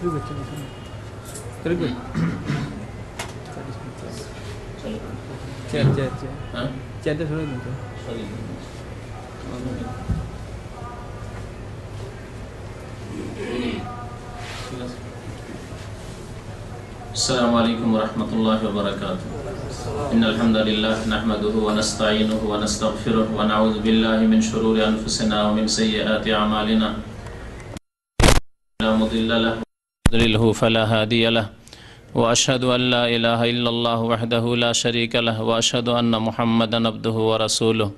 السلام عليكم ورحمة الله وبركاته. إن الحمد لله نحمده ونستعينه ونستغفره ونعوذ بالله من شرور أنفسنا ومن سيئات أعمالنا. لا مضل له ويضلله فلا هادي له وأشهد أن لا إله إلا الله وحده لا شريك له وأشهد أن محمدا عبده ورسوله.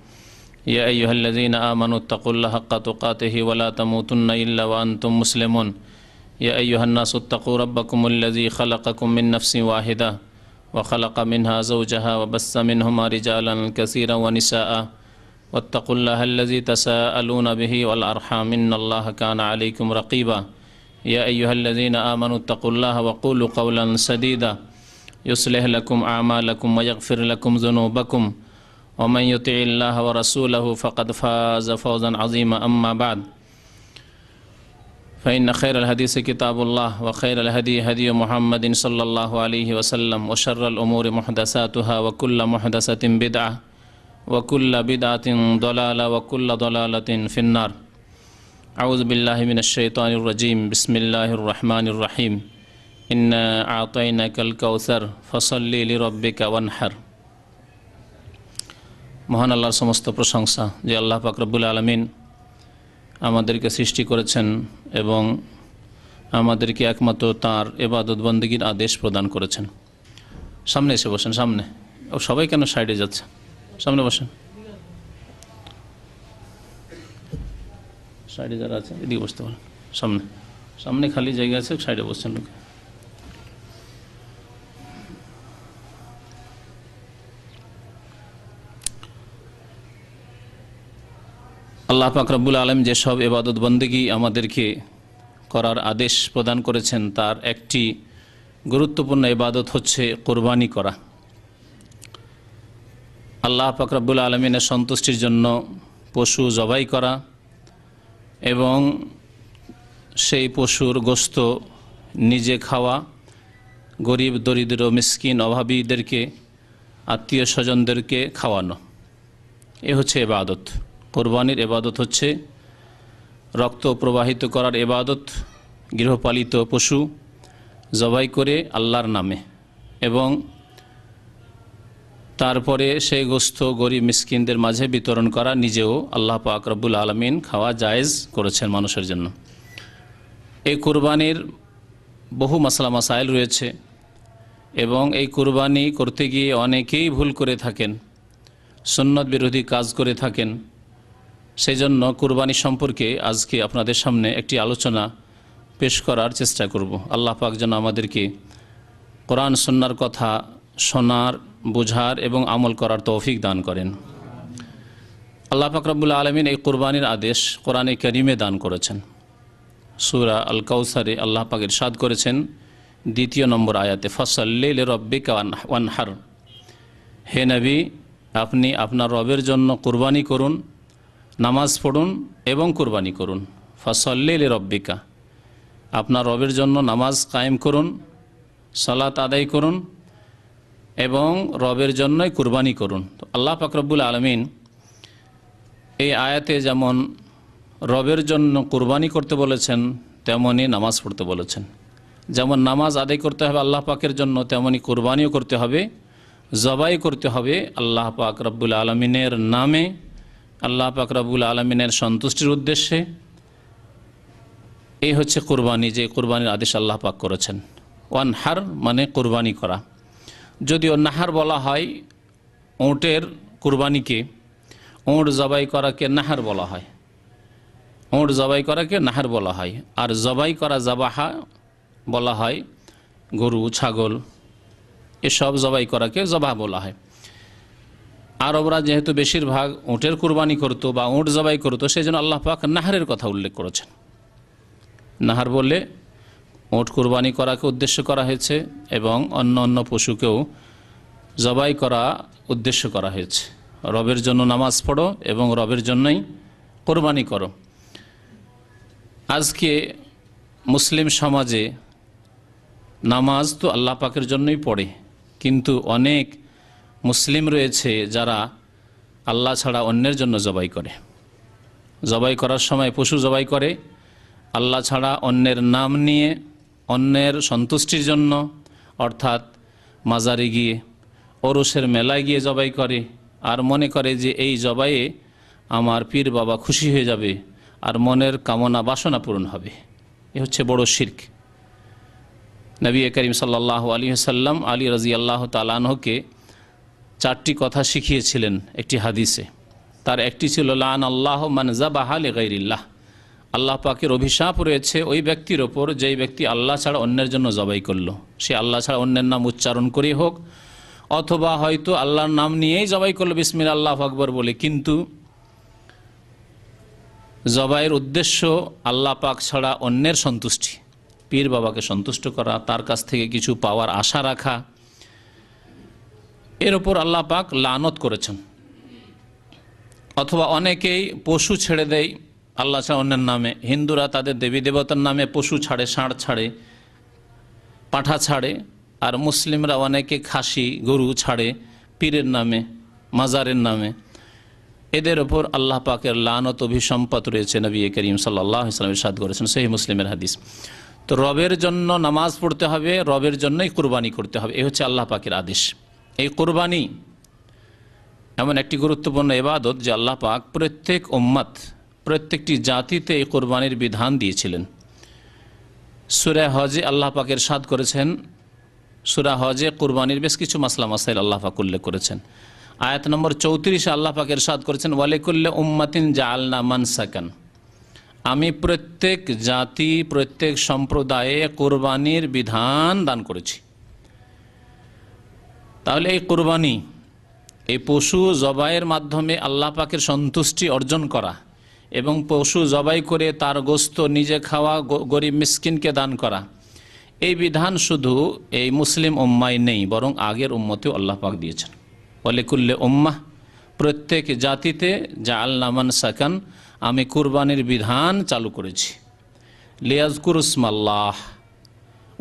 يا أيها الذين آمنوا اتقوا الله حق تقاته ولا تموتن إلا وأنتم مسلمون. يا أيها الناس اتقوا ربكم الذي خلقكم من نفس واحدة وخلق منها زوجها وبث منهما رجالا كثيرا ونساء واتقوا الله الذي تساءلون به والأرحام إن الله كان عليكم رقيبا. يا أيها الذين آمنوا اتقوا الله وقولوا قولا سديدا يصلح لكم أعمالكم ويغفر لكم ذنوبكم ومن يطع الله ورسوله فقد فاز فوزا عظيما. أما بعد فإن خير الحديث كتاب الله وخير الهدي هدي محمد صلى الله عليه وسلم وشر الأمور محدثاتها وكل محدثة بدعة وكل بدعة ضلالة وكل ضلالة في النار. أعوذ بالله من الشيطان الرجيم. بسم الله الرحمن الرحيم. إنا أعطيناك الكوثر فصل لربك وانحر. মহান আল্লাহর সমস্ত প্রশংসা যে আল্লাহ পাক রব্বুল আলামিন আমাদেরকে সৃষ্টি করেছেন এবং আমাদেরকে একমাত্র তাঁর ইবাদত বন্দেগীর আদেশ প্রদান করেছেন। সামনে এসে বসেন, সামনে। ও সবাই কেন সাইডে যাচ্ছে? সামনে বসেন। সাইডে যারা আছে এদিকে বসতে পারেন। সামনে সামনে খালি জায়গা আছে, সাইডে বসছেন লোকে। আল্লাহ পাক রব্বুল আলামিন যেসব ইবাদত বন্দেগী আমাদেরকে করার আদেশ প্রদান করেছেন তার একটি গুরুত্বপূর্ণ ইবাদত হচ্ছে কোরবানি করা। আল্লাহ পাক রব্বুল আলামিনের সন্তুষ্টির জন্য পশু জবাই করা এবং সেই পশুর গোশত নিজে খাওয়া, গরিব দরিদ্র মিসকিন অভাবীদেরকে আত্মীয় স্বজনদেরকে খাওয়ানো, এ হচ্ছে ইবাদত। কোরবানির ইবাদত হচ্ছে রক্ত প্রবাহিত করার ইবাদত, গৃহপালিত পশু জবাই করে আল্লাহর নামে এবং তারপরে সেই গোশত গরিব মিসকিনদের মাঝে বিতরণ করা, নিজেও আল্লাহ পাক রব্বুল আলামিন খাওয়া জায়েজ করেছেন মানুষের জন্য। এই কোরবানির বহু মাসলা মাসাইল রয়েছে এবং এই কোরবানি করতে গিয়ে অনেকেই ভুল করে থাকেন, সুন্নত বিরোধী কাজ করে থাকেন। সেই জন্য কোরবানি সম্পর্কে আজকে আপনাদের সামনে একটি আলোচনা পেশ করার চেষ্টা করব। আল্লাহ পাক যেন আমাদেরকে কোরআন সুন্নাহর কথা শোনার, বোঝার এবং আমল করার তৌফিক দান করেন। আল্লাহ পাক রব্বুল আলামিন এই কোরবানির আদেশ কোরআনে কারিমে দান করেছেন। সূরা আল কাউসারে আল্লাহ পাক ইরশাদ করেছেন 2 নম্বর আয়াতে, ফাসাল্লি লিরাব্বিকা ওয়ানহার। হে নবী, আপনি আপনার রবের জন্য কোরবানি করুন, নামাজ পড়ুন এবং কোরবানি করুন। ফাসাল্লি লিরাব্বিকা, আপনার রবের জন্য নামাজ কায়েম করুন, সালাত আদায় করুন এবং রবের জন্যই কোরবানি করুন। তো আল্লাহ পাক রব্বুল আলামিন এই আয়াতে যেমন রবের জন্য কোরবানি করতে বলেছেন তেমনই নামাজ পড়তে বলেছেন। যেমন নামাজ আদায় করতে হবে আল্লাহ পাকের জন্য, তেমনই কোরবানিও করতে হবে, জবাই করতে হবে আল্লাহ পাক রব্বুল আলামিনের নামে, আল্লাহ পাক রব্বুল আলামিনের সন্তুষ্টির উদ্দেশ্যে। এই হচ্ছে কোরবানি, যে কোরবানির আদেশ আল্লাহ পাক করেছেন। ওয়ানহার মানে কোরবানি করা। যদিও নাহার বলা হয় উটের কোরবানিকে, উট জবাই করাকে নাহার বলা হয়, উট জবাই করাকে নাহার বলা হয়। আর জবাই করা জাবাহা বলা হয় গরু, ছাগল, এসব জবাই করাকে জবাহ বলা হয়। আরবরা যেহেতু বেশিরভাগ উটের কুরবানি করতো বা উট জবাই করতো, সেই জন্য আল্লাহ পাক নাহারের কথা উল্লেখ করেছেন। নাহার বললে উট কুরবানি করাকে উদ্দেশ্য করা হয়েছে এবং অন্য অন্য পশুকেও জবাই করা উদ্দেশ্য করা হয়েছে। রবের জন্য নামাজ পড়ো এবং রবের জন্যই কোরবানি করো। আজকে মুসলিম সমাজে নামাজ তো আল্লাহ পাকের জন্যই পড়ে, কিন্তু অনেক মুসলিম রয়েছে যারা আল্লাহ ছাড়া অন্যের জন্য জবাই করে। জবাই করার সময় পশু জবাই করে আল্লাহ ছাড়া অন্যের নাম নিয়ে, অন্যের সন্তুষ্টির জন্য, অর্থাৎ মাজারে গিয়ে, ওরসের মেলায় গিয়ে জবাই করে, আর মনে করে যে এই জবাইয়ে আমার পীর বাবা খুশি হয়ে যাবে আর মনের কামনা বাসনা পূরণ হবে। এ হচ্ছে বড় শিরক। নবী করিম সাল্লাল্লাহু আলাইহি ওয়াসাল্লাম আলী রাদিয়াল্লাহু তাআলা আনহুকে 4টি কথা শিখিয়েছিলেন একটি হাদিসে। তার একটি ছিল লান আল্লাহ মান যাবাহা লিগাইরিল্লাহ, আল্লাহ পাকের অভিশাপ রয়েছে ওই ব্যক্তির ওপর যেই ব্যক্তি আল্লাহ ছাড়া অন্যের জন্য জবাই করলো। সে আল্লাহ ছাড়া অন্যের নাম উচ্চারণ করে হোক, অথবা হয়তো আল্লাহর নাম নিয়েই জবাই করলো বিসমিল্লাহ আল্লাহু আকবার বলে, কিন্তু জবাইয়ের উদ্দেশ্য আল্লাহ পাক ছাড়া অন্যের সন্তুষ্টি, পীর বাবাকে সন্তুষ্ট করা, তার কাছ থেকে কিছু পাওয়ার আশা রাখা, এর ওপর আল্লাহ পাক লানত করেছেন। অথবা অনেকেই পশু ছেড়ে দেয় আল্লাহ ছাড়া অন্যের নামে। হিন্দুরা তাদের দেবী দেবতার নামে পশু ছাড়ে, ষাঁড় ছাড়ে, পাঁঠা ছাড়ে, আর মুসলিমরা অনেকে খাসি গরু ছাড়ে পীরের নামে, মাজারের নামে। এদের ওপর আল্লাহ পাকের লানত অভিসম্পাত রয়েছে। নবী করিম সাল্লাল্লাহু আলাইহি ওয়াসাল্লাম ইরশাদ করেছেন, সহিহ মুসলিমের হাদিস। তো রবের জন্য নামাজ পড়তে হবে, রবের জন্যই কুরবানি করতে হবে, এই হচ্ছে আল্লাহ পাকের আদেশ। এই কুরবানি এমন একটি গুরুত্বপূর্ণ ইবাদত যে আল্লাহ পাক প্রত্যেক উম্মত, প্রত্যেকটি জাতিতে এই কুরবানির বিধান দিয়েছিলেন। সূরা হজে আল্লাহ পাক ইরশাদ করেছেন, সূরা হজে কুরবানির বেশ কিছু মাসলা মাসাইল আল্লাহ পাক উল্লেখ করেছেন। আয়াত নম্বর 34 আল্লাহ পাক ইরশাদ করেছেন, ওয়ালিকুল্লি উম্মাতিন জাআলনা মানসাকান, আমি প্রত্যেক জাতি, প্রত্যেক সম্প্রদায়ে কুরবানির বিধান দান করেছি। তাহলে এই কুরবানি, এই পশু জবাইয়ের মাধ্যমে আল্লাহ পাকের সন্তুষ্টি অর্জন করা এবং পশু জবাই করে তার গোশত নিজে খাওয়া, গরিব মিসকিনকে দান করা, এই বিধান শুধু এই মুসলিম উম্মায় নেই, বরং আগের উম্মতেও আল্লাহ পাক দিয়েছেন। ওয়ালিকুল্লি উম্মাহ, প্রত্যেক জাতিতে জাআলনা মানসাকান, আমি কুরবানির বিধান চালু করেছি। লিয়াজকুরু ইসমাল্লাহ,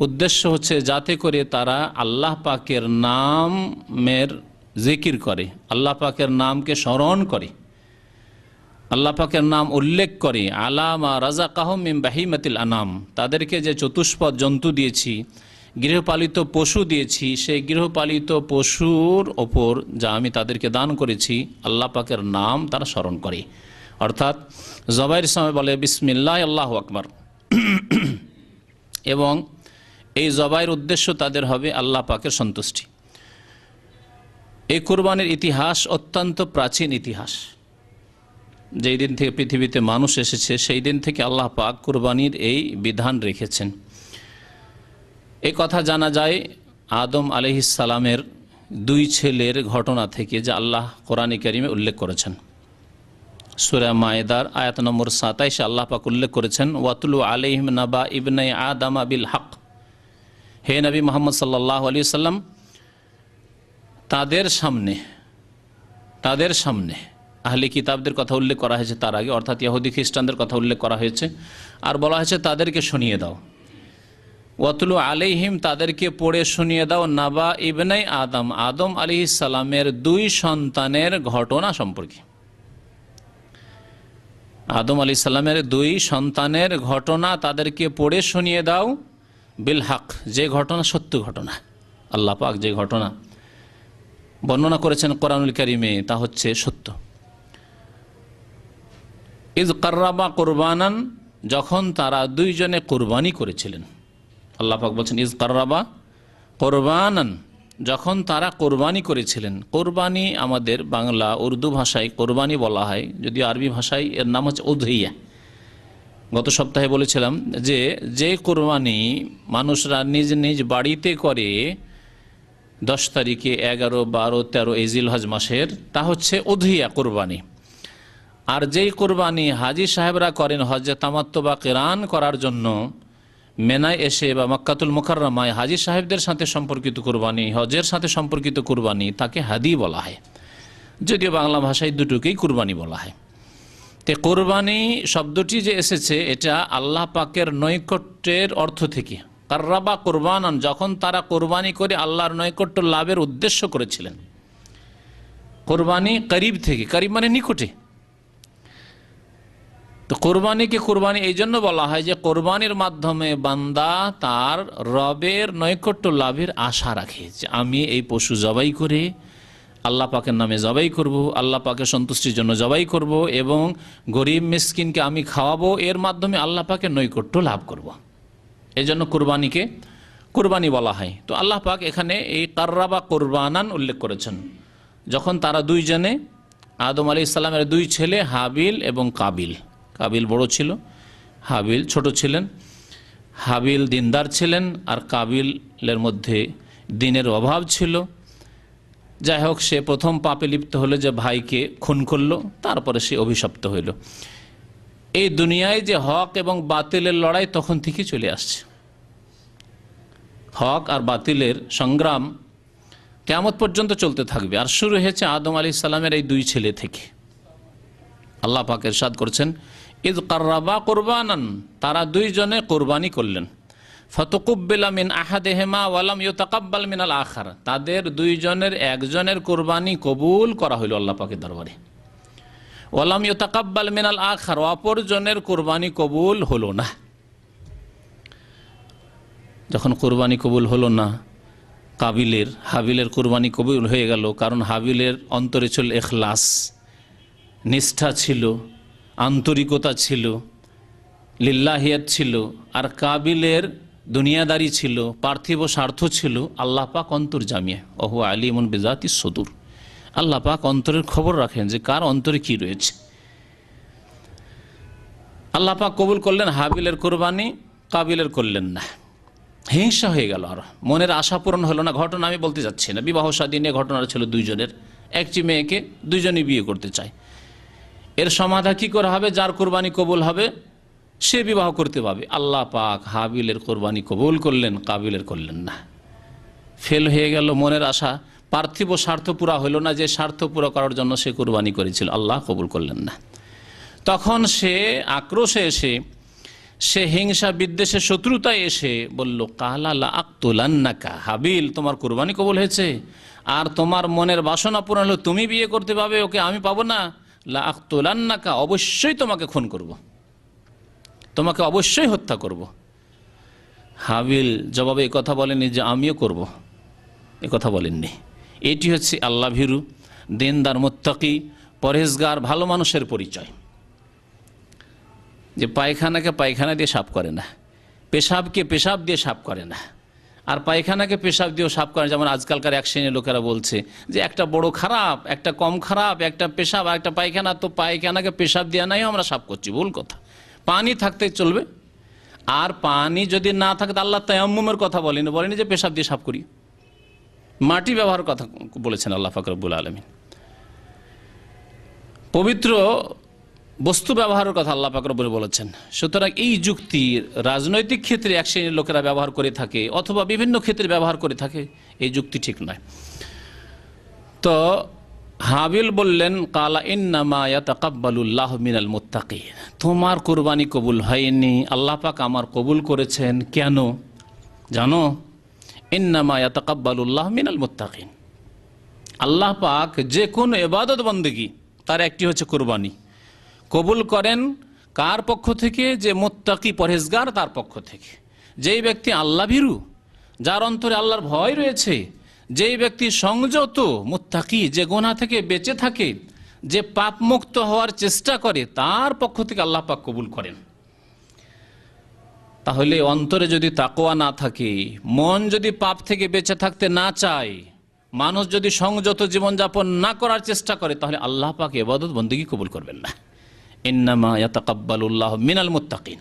উদ্দেশ্য হচ্ছে যাতে করে তারা আল্লাহ পাকের নামের জিকির করে, আল্লাহ পাকের নামকে স্মরণ করে, আল্লাহ পাকের নাম উল্লেখ করে। আলা মা রাযাকাহুম মিন বাহিমাতিল আনাম, তাদেরকে যে চতুষ্পদ জন্তু দিয়েছি, গৃহপালিত পশু দিয়েছি, সেই গৃহপালিত পশুর ওপর যা আমি তাদেরকে দান করেছি, আল্লাহ পাকের নাম তারা স্মরণ করে। অর্থাৎ জবাইয়ের সময় বলে বিসমিল্লাহ আল্লাহু আকবার, এবং এই জবাইয়ের উদ্দেশ্য তাদের হবে আল্লাহ পাকের সন্তুষ্টি। এই কুরবানির ইতিহাস অত্যন্ত প্রাচীন ইতিহাস। যেই দিন থেকে পৃথিবীতে মানুষ এসেছে সেই দিন থেকে আল্লাহ পাক কুরবানির এই বিধান রেখেছেন। এই কথা জানা যায় আদম আলাইহিস সালামের 2 ছেলের ঘটনা থেকে, যা আল্লাহ কোরআনে কারিমে উল্লেখ করেছেন। সূরা মায়েদার আয়াত নম্বর 27 আল্লাহ পাক উল্লেখ করেছেন, ওয়াতুলু আলাইহিম নাবা ইবনাই আদম বিল হক, হে নবী মুহাম্মদ সাল্লাল্লাহু আলাইহি ওয়াসাল্লাম, তাদের সামনে আহলে কিতাবদের কথা উল্লেখ করা হয়েছে তার আগে, অর্থাৎ ইহুদি খ্রিস্টানদের কথা উল্লেখ করা হয়েছে, আর বলা হয়েছে তাদেরকে শুনিয়ে দাও। ওয়াতুলু আলাইহিম, তাদেরকে পড়ে শুনিয়ে দাও, নাবা ইবনাই আদম, আদম আলাইহিস সালামের 2 সন্তানের ঘটনা সম্পর্কে। আদম আলাইহিস সালামের 2 সন্তানের ঘটনা তাদেরকে পড়ে শুনিয়ে দাও, বিল হক, যে ঘটনা সত্য ঘটনা। আল্লাহ পাক যে ঘটনা বর্ণনা করেছেন কোরআনুল কারীমে তা হচ্ছে সত্য। ইজ কাররাবা কুরবানান, যখন তারা 2 জনে কুরবানি করেছিলেন। আল্লাহ পাক বলছেন ইজ কাররাবা কুরবানান, যখন তারা কোরবানি করেছিলেন। কোরবানি আমাদের বাংলা উর্দু ভাষায় কোরবানি বলা হয়, যদিও আরবি ভাষায় এর নাম হচ্ছে উযহিয়া। গত সপ্তাহে বলেছিলাম যে কোরবানি মানুষরা নিজ নিজ বাড়িতে করে 10 তারিখে, 11, 12, 13 এই জিলহজ মাসের, তা হচ্ছে উযহিয়া কোরবানি। আর যেই কোরবানি হাজি সাহেবরা করেন হজ্জে তামাত্তু বা কিরান করার জন্য মেনায় এসে বা মক্কাতুল মুকাররমায় হাজি সাহেবদের সাথে সম্পর্কিত কুরবানি, হজের সাথে সম্পর্কিত কুরবানি, তাকে হাদি বলা হয়। যদিও বাংলা ভাষায় দুটোকেই কুরবানি বলা হয়। তে কুরবানি শব্দটি যে এসেছে এটা আল্লাহ পাকের নৈকট্যের অর্থ থেকে, কাররাবা কুরবানান, যখন তারা কোরবানি করে আল্লাহর নৈকট্য লাভের উদ্দেশ্য করেছিলেন। কোরবানি করিব থেকে, করিব মানে নিকটে। তো কোরবানিকে কোরবানি এই জন্য বলা হয় যে কোরবানির মাধ্যমে বান্দা তার রবের নৈকট্য লাভের আশা রাখে, যে আমি এই পশু জবাই করে আল্লাহ পাকের নামে জবাই করব, আল্লাহ পাকের সন্তুষ্টির জন্য জবাই করব এবং গরিব মিসকিনকে আমি খাওয়াবো, এর মাধ্যমে আল্লাহ পাকের নৈকট্য লাভ করব। এই জন্য কোরবানিকে কোরবানি বলা হয়। তো আল্লাহ পাক এখানে এই কাররাবা কোরবানান উল্লেখ করেছেন, যখন তারা দুইজনে আদম আলাইহিস সালামের দুই ছেলে হাবিল এবং কাবিল, কাবিল বড় ছিল, হাবিল ছোট ছিলেন। হাবিল দিনদার ছিলেন আর কাবিলের মধ্যে দিনের অভাব ছিল। যাই হোক, সে প্রথম পাপে লিপ্ত হলো যে ভাইকে খুন করলো, তারপরে সে অভিশপ্ত হইল। এই দুনিয়ায় যে হক এবং বাতিলের লড়াই তখন থেকে চলে আসছে। হক আর বাতিলের সংগ্রাম কিয়ামত পর্যন্ত চলতে থাকবে, আর শুরু হয়েছে আদম আলাইহিস সালামের এই দুই ছেলে থেকে। আল্লাহ পাক ইরশাদ করছেন, ইয কাররাবা কুরবানান, তারা দুইজনে কোরবানি করলেন। ফাতাকুব্বিলা মিন আহাদিহিমা ওয়া লাম ইউতাকাব্বাল মিনাল আখার, তাদের দুইজনের একজনের কোরবানি কবুল করা হইল আল্লাহ পাকের দরবারে। ওয়া লাম ইউতাকাব্বাল মিনাল আখার, অপরজনের কোরবানি কবুল হলো না। যখন কোরবানি কবুল হলো না কাবিলের, হাবিলের কোরবানি কবুল হয়ে গেল, কারণ হাবিলের অন্তরে ছিল ইখলাস, নিষ্ঠা ছিল, আন্তরিকতা ছিল, লিল্লাহিয়াত ছিল। আর কাবিলের দুনিয়াদারি ছিল, পার্থিব স্বার্থ ছিল। আল্লাহ পাক অন্তর্জামিয়া, ওহু আলিমুন বিজাতিস সুদূর, আল্লাহ পাক অন্তরের খবর রাখেন যে কার অন্তরে কি রয়েছে। আল্লাহ পাক কবুল করলেন হাবিলের কোরবানি, কাবিলের করলেন না। হিংসা হয়ে গেল, আর মনের আশা পূরণ হলো না। ঘটনা আমি বলতে যাচ্ছি না, বিবাহ শাদী নিয়ে ঘটনা ছিল দুইজনের। একটি মেয়েকে দুইজনই বিয়ে করতে চায়। এর সমাধা কি করে হবে? যার কোরবানি কবুল হবে সে বিবাহ করতে পাবে। আল্লাহ পাক হাবিলের কোরবানি কবুল করলেন, কাবিলের করলেন না। ফেল হয়ে গেল মনের আশা, পার্থিব স্বার্থ পুরা হইল না, যে স্বার্থ পুরো করার জন্য সে কোরবানি করেছিল, আল্লাহ কবুল করলেন না। তখন সে আক্রোশে এসে, সে হিংসা বিদ্বেষে শত্রুতায় এসে বলল, কালা লা আকতুলান্নাকা, হাবিল তোমার কোরবানি কবুল হয়েছে আর তোমার মনের বাসনা পূরণ হলো, তুমি বিয়ে করতে পাবে ওকে, আমি পাবো না। লা আকতুলান্নাকা, অবশ্যই তোমাকে খুন করব, তোমাকে অবশ্যই হত্যা করব। হাবিল জবাবে এই কথা বলেনি যে আমিও করব, এ কথা বলেননি। এটি হচ্ছে আল্লাহ ভীরু, দিনদার, মুত্তাকি, পরহেজগার, ভালো মানুষের পরিচয়। যে পায়খানাকে পায়খানা দিয়ে সাফ করে না, পেশাবকে পেশাব দিয়ে সাফ করে না, আর পায়খানাকে পেশাব দিয়েও সাফ করে। যেমন আজকালকার এক শ্রেণীর লোকেরা বলছে যে একটা বড় খারাপ, একটা কম খারাপ, একটা পেশাব আর একটা পায়খানা, তো পায়খানাকে পেশাব দিয়ে নাই আমরা সাফ করছি। ভুল কথা। পানি থাকতে চলবে, আর পানি যদি না থাকে, আল্লাহ তায়াম্মুমের কথা বলেনি যে পেশাব দিয়ে সাফ করি। মাটি ব্যবহার কথা বলেছেন আল্লাহ পাক রব্বুল আলামিন। পবিত্র বস্তু ব্যবহারের কথা আল্লাহ পাক রব্বুল বলেছেন। সুতরাং এই যুক্তি রাজনৈতিক ক্ষেত্রে এক শ্রেণীর লোকেরা ব্যবহার করে থাকে, অথবা বিভিন্ন ক্ষেত্রে ব্যবহার করে থাকে, এই যুক্তি ঠিক নয়। তো হাবিল বললেন, কালা ইন্নামা ইয়াতাকাব্বালুল্লাহু মিনাল মুত্তাকিন, তোমার কোরবানি কবুল হয়নি, আল্লাহ পাক আমার কবুল করেছেন। কেন জানো? ইন্নামা ইয়াতাকাব্বালুল্লাহু মিনাল মুত্তাকিন, আল্লাহ পাক যে কোনো ইবাদত বন্দেগী তার একটি হচ্ছে কোরবানি, কবুল করেন কার পক্ষ থেকে? যে মুত্তাকি, পরহেজগার, তার পক্ষ থেকে। যেই ব্যক্তি আল্লাহ ভীরু, যার অন্তরে আল্লাহর ভয় রয়েছে, যেই ব্যক্তি সংযত, মুত্তাকি, যে গুনাহ থেকে বেঁচে থাকে, যে পাপ মুক্ত হওয়ার চেষ্টা করে, তার পক্ষ থেকে আল্লাহ পাক কবুল করেন। তাহলে অন্তরে যদি তাকওয়া না থাকে, মন যদি পাপ থেকে বেঁচে থাকতে না চায়, মানুষ যদি সংযত জীবনযাপন না করার চেষ্টা করে, তাহলে আল্লাহ পাক ইবাদত বন্দেগী কবুল করবেন না। ইন্নামা ইয়াতাকাব্বালুল্লাহু মিনাল মুত্তাকিন।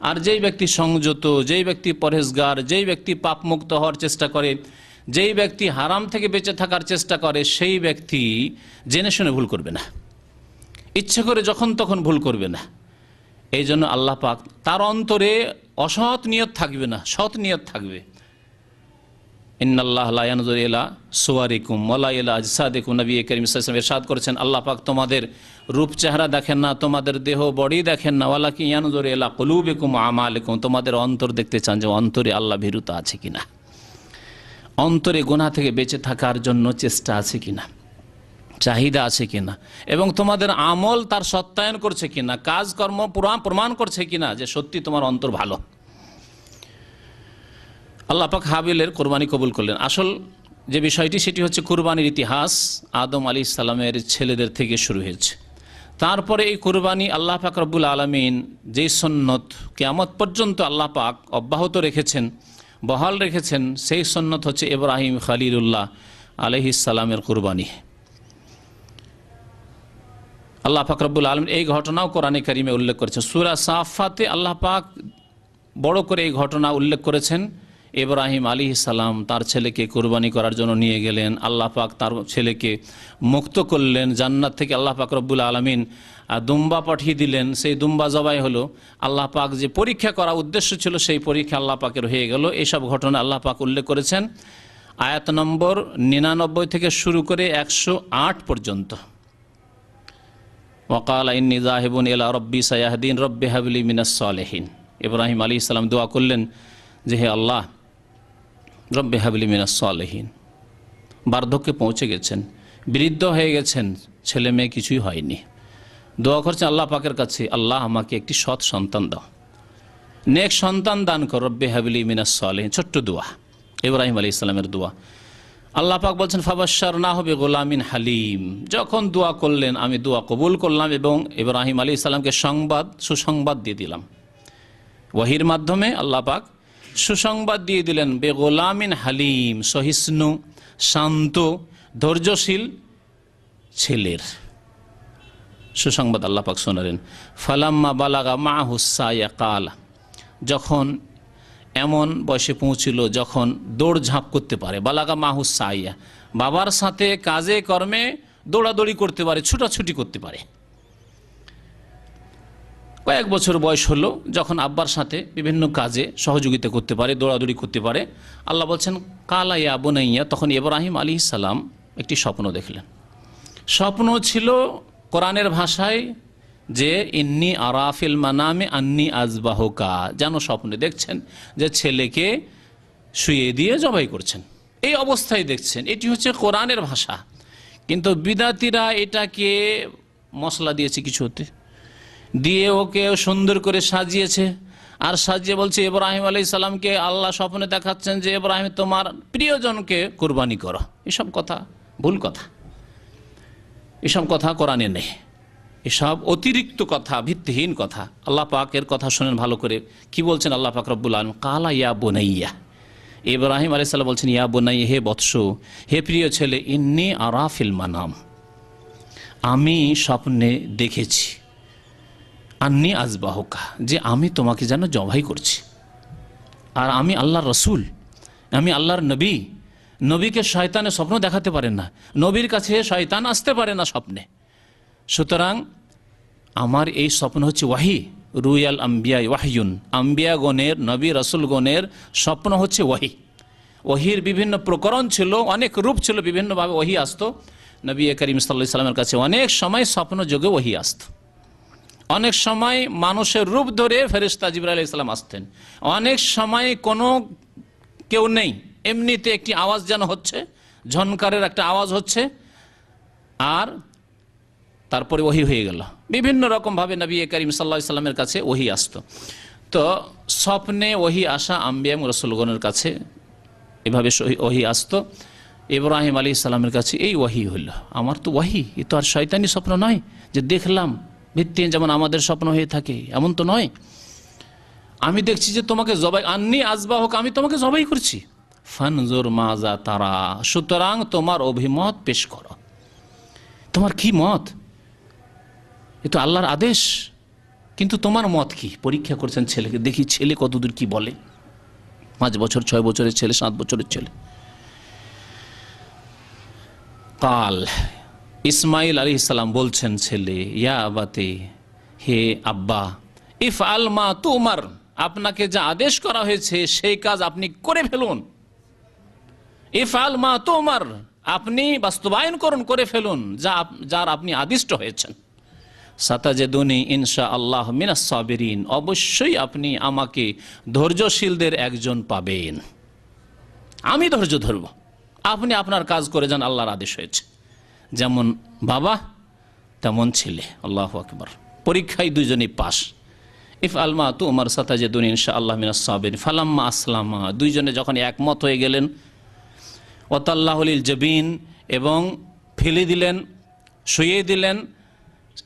আর যেই ব্যক্তি সংযত, যেই ব্যক্তি পরহেজগার, যেই ব্যক্তি পাপ মুক্ত হওয়ার চেষ্টা করে, যেই ব্যক্তি হারাম থেকে বেঁচে থাকার চেষ্টা করে, সেই ব্যক্তি জেনে শুনে ভুল করবে না, ইচ্ছে করে যখন তখন ভুল করবে না। এই জন্য আল্লাহ পাক তার অন্তরে অসৎ নিয়ত থাকবে না, সৎ নিয়ত থাকবে। ইন্নাল্লাহ লা ইয়ানজুরু ইলা সুওয়ারিকুম ওয়ালা ইলা আজসাদিকুম। নবী করিম সাল্লাল্লাহু আলাইহি ওয়াসাল্লাম ইরশাদ করেছেন, আল্লাহ পাক তোমাদের রূপ চেহারা দেখেন না, তোমাদের দেহ বডি দেখেন না, ওয়ালাকিন ইয়ানজুরু ইলা কুলুবিকুম ওয়া আমালিকুম। তোমাদের অন্তর দেখতে চান যে অন্তরে আল্লাহ ভীরুতা আছে কিনা, অন্তরে গুনাহ থেকে বেঁচে থাকার জন্য চেষ্টা আছে কিনা, চাহিদা আছে কিনা, এবং তোমাদের আমল তার সত্যায়ন করছে কিনা, কাজকর্ম প্রমাণ করছে কিনা যে সত্যি তোমার অন্তর ভালো। আল্লাহ পাক হাবিলের কোরবানি কবুল করলেন। আসল যে বিষয়টি সেটি হচ্ছে কোরবানির ইতিহাস আদম আলাইহিস সালামের ছেলেদের থেকে শুরু হয়েছে। তারপরে এই কোরবানি আল্লাহ পাক রব্বুল আলামিন যেই সুন্নত কিয়ামত পর্যন্ত আল্লাহ পাক অব্যাহত রেখেছেন, বহাল রেখেছেন, সেই সুন্নত হচ্ছে ইব্রাহিম খলিলুল্লাহ আলাইহিস সালামের কোরবানি। আল্লাহ পাক রব্বুল আলামিন এই ঘটনাও কোরআনে কারিমে উল্লেখ করেছেন। সূরা সাফফাতে আল্লাহ পাক বড় করে এই ঘটনা উল্লেখ করেছেন। ইব্রাহিম আলাইহিস সালাম তার ছেলেকে কোরবানি করার জন্য নিয়ে গেলেন, আল্লাহ পাক তার ছেলেকে মুক্ত করলেন জান্নাত থেকে। আল্লাহ পাক রব্বুল আলামিন দুম্বা পাঠিয়ে দিলেন, সেই দুম্বা জবাই হলো। আল্লাহ পাক যে পরীক্ষা করা উদ্দেশ্য ছিল সেই পরীক্ষা আল্লাহ পাকের হয়ে গেল। এইসব ঘটনা আল্লাহ পাক উল্লেখ করেছেন আয়াত নম্বর 99 থেকে শুরু করে 108 পর্যন্ত। ওয়াকালা ইন্নী যাহিবুন ইলা রব্বি সায়াহদিন রব্বি হাবলি মিনাস সালিহিন। ইব্রাহিম আলাইহিস সালাম দোয়া করলেন যে হে আল্লাহ, রব্বি হাবলি মিনাস সালিহিন। বার্ধক্যে পৌঁছে গেছেন, বৃদ্ধ হয়ে গেছেন, ছেলে মেয়ে কিছুই হয়নি। দোয়া করছেন আল্লাহ পাকের কাছে, আল্লাহ আমাকে একটি সৎ সন্তান দাও, নেক সন্তান দান কর, রব্বি হাবলি মিনাস সালিহিন। ছোট্ট দোয়া, ইব্রাহিম আলাইহিস সালামের দোয়া। আল্লাহ পাক বলছেন ফাবাশশারনাহু বিগুলামিন হালিম। যখন দোয়া করলেন আমি দোয়া কবুল করলাম এবং ইব্রাহিম আলাইহিস সালামকে সুসংবাদ দিয়ে দিলাম। ওয়াহির মাধ্যমে আল্লাহ পাক সুসংবাদ দিয়ে দিলেন বেগোলামিন হালিম, সহিষ্ণু, শান্ত, ধৈর্যশীল ছেলের সুসংবাদ আল্লাহ পাক শোনালেন। ফালাম্মা বালাগা মাহুস সায়া কালা, যখন এমন বয়সে পৌঁছিল যখন দৌড়ঝাঁপ করতে পারে, বালাগা মাহুস সাইয়া, বাবার সাথে কাজে কর্মে দৌড়াদৌড়ি করতে পারে, ছুটাছুটি করতে পারে। কয়েক বছর বয়স হলো যখন আব্বার সাথে বিভিন্ন কাজে সহযোগিতা করতে পারে, দৌড়াদৌড়ি করতে পারে। আল্লাহ বলছেন কালা ইয়া বুনাইয়া, তখন ইব্রাহিম আলাইহিস সালাম একটি স্বপ্ন দেখলেন। স্বপ্ন ছিল কোরআনের ভাষায় যে ইন্নি আরাফিল মানামে আন্নি আজবাহুকা, যেন স্বপ্নে দেখছেন যে ছেলেকে শুয়ে দিয়ে জবাই করছেন, এই অবস্থায় দেখছেন। এটি হচ্ছে কোরআনের ভাষা। কিন্তু বিদাতিরা এটাকে মশলা দিয়েছে কিছুতে, দিয়ে ওকে সুন্দর করে সাজিয়েছে, আর সাজিয়ে বলছে ইব্রাহিম আলাইহিস সালামকে আল্লাহ স্বপ্নে দেখাচ্ছেন যে ইব্রাহিম তোমার প্রিয়জনকে কুরবানি করো। এসব কথা ভুল কথা, এসব কথা কোরআনে নেই, এসব অতিরিক্ত কথা, ভিত্তিহীন কথা। আল্লাহ পাকের কথা শোনেন ভালো করে, কি বলছেন আল্লাহ পাক রব্বুল আলামিন, কালা ইয়া বুনাইয়া। ইব্রাহিম আলাইহিস সালাম বলছেন ইয়া বুনাইয়া, হে বৎস, হে প্রিয় ছেলে, ইন্নী আরাফিল মানাম, আমি স্বপ্নে দেখেছি, আন্নি আজবাহুকা, যে আমি তোমাকে যেন জবাই করছি। আর আমি আল্লাহর রসুল, আমি আল্লাহর নবী। নবীকে শয়তানে স্বপ্ন দেখাতে পারে না, নবীর কাছে শয়তান আসতে পারে না স্বপ্নে। সুতরাং আমার এই স্বপ্ন হচ্ছে ওয়াহি, রুয়াল আম্বিয়া ওয়াহিউন, আম্বিয়াগণের, নবী রসুলগণের স্বপ্ন হচ্ছে ওয়াহি। ওহির বিভিন্ন প্রকরণ ছিল, অনেক রূপ ছিল, বিভিন্নভাবে ওহি আসতো। নবী করিম সাল্লাল্লাহু আলাইহি সাল্লামের কাছে অনেক সময় স্বপ্ন যোগে ওহি আসতো, অনেক সময় মানুষের রূপ ধরে ফেরেশতা জিবরাইল আলাইহিস সালাম আসতেন, অনেক সময় কোনো কেউ নেই, এমনিতে একটি আওয়াজ যেন হচ্ছে, ঝনকারের একটা আওয়াজ হচ্ছে, আর তারপরে ওহি হয়ে গেল। বিভিন্ন রকমভাবে নবী করিম সাল্লাল্লাহু আলাইহি সাল্লামের কাছে ওহি আসতো। তো স্বপ্নে ওহি আসা আম্বিয়া এবং রাসূলগণের কাছে এভাবে ওহি আসতো। ইব্রাহিম আলাইহিস সালামের কাছে এই ওহি হলো, আমার তো ওহি, এ তো আর শয়তানি স্বপ্ন নয় যে দেখলাম ভিত্তিহীন যেমন আমাদের স্বপ্ন হয়ে থাকে, এমন তো নয়। আমি দেখছি যে তোমাকে জবাই, আন্নি আজবাহুক, আমি তোমাকে জবাই করছি। ফানজুর মাজা তারা, সুতরাং তোমার অভিমত পেশ করো, তোমার কি মত? এ তো আল্লাহর আদেশ, কিন্তু তোমার মত কি? পরীক্ষা করছেন ছেলেকে, দেখি ছেলে কতদূর কি বলে। 5 বছর 6 বছরের ছেলে, 7 বছরের ছেলে। কাল ইসমাইল আলাইহিস সালাম বলছেন ছেলে, ইয়া আবাতে, হে আব্বা, ইফআল মা তুমার, আপনাকে যা আদেশ করা হয়েছে সেই কাজ আপনি করে ফেলুন। ইফআল মা তুমার, আপনি বাস্তবায়ন করে ফেলুন যার আপনি আদিষ্ট হয়েছেন। সাতাজেদুনি ইনশাআল্লাহ মিনাস সাবিরিন, অবশ্যই আপনি আমাকে ধৈর্যশীলদের একজন পাবেন। আমি ধৈর্য ধরব, আপনি আপনার কাজ করে যান, আল্লাহর আদেশ হয়েছে। যেমন বাবা তেমন ছেলে। আল্লাহু আকবার। পরীক্ষায় দুইজনই পাস। ইফআল মা তুমার সাতাজেদুনি ইনশাআল্লাহ মিনাস সাবিরিন। ফালাম্মা আসলামা, দুইজনে যখন একমত হয়ে গেলেন, ওয়াতাল্লাহুল জবিন, এবং ফেলে দিলেন, শুইয়ে দিলেন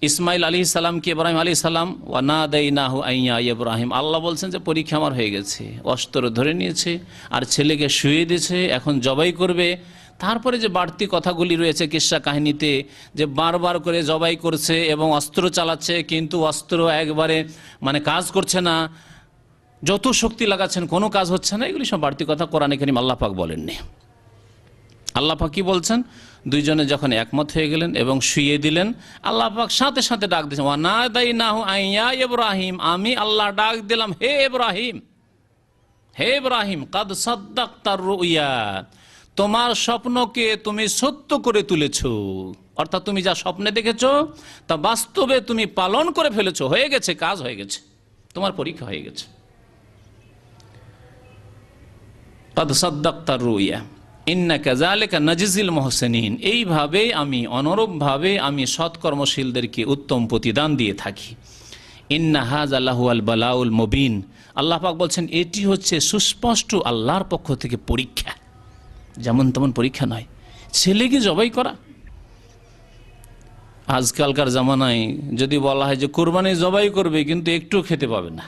ইসমাইল আলী সালামকে, ইব্রাহিম আলী সালাম। ওয়ানাদাইনাহু আইয়া ইব্রাহিম, আল্লাহ বলছেন যে পরীক্ষা আমার হয়ে গেছে, অস্ত্র ধরে নিয়েছে আর ছেলেকে শুইয়ে দিয়েছে, এখন জবাই করবে। তারপরে যে বাড়তি কথাগুলি রয়েছে কিস্সা কাহিনীতে, যে বারবার করে জবাই করছে এবং অস্ত্র চালাচ্ছে, কিন্তু অস্ত্র একবারে কাজ করছে না, যত শক্তি লাগাচ্ছেন কোনো কাজ হচ্ছে না, এগুলি সব বাড়তি কথা কোরআনে কারীম আল্লাহ পাক বলেননি। আল্লাহ পাক কি বলছেন? দুইজনে যখন একমত হয়ে গেলেন এবং শুইয়ে দিলেন, আল্লাহ পাক সাথে সাথে ডাক দিয়েছেন, ওয়ানাদাইনাহু আইয়া ইব্রাহিম, আমি আল্লাহ ডাক দিলাম, হে ইব্রাহিম, হে ইব্রাহিম, কাদ সাদ্দাকতার রুইয়া, তোমার স্বপ্নকে তুমি সত্য করে তুলেছো। অর্থাৎ তুমি যা স্বপ্নে দেখেছো তা বাস্তবে তুমি পালন করে ফেলেছো, হয়ে গেছে, কাজ হয়ে গেছে, তোমার পরীক্ষা হয়ে গেছে। কাদ সাদ্দাকতার রুইয়া ইন্না কাযালিকা নাজিজিল মুহসিনিন, এইভাবে আমি, অনুরূপভাবে আমি সৎকর্মশীলদেরকে উত্তম প্রতিদান দিয়ে থাকি। ইন্না হাযা লাহুয়াল বালাউল মুবিন, আল্লাহ পাক বলছেন এটি হচ্ছে সুস্পষ্ট আল্লাহর পক্ষ থেকে পরীক্ষা, যেমন তেমন পরীক্ষা নয়। ছেলেকে জবাই করা, আজকালকার জামানায় যদি বলা হয় যে কুরবানি জবাই করবে, কিন্তু একটু খেতে পাবে না।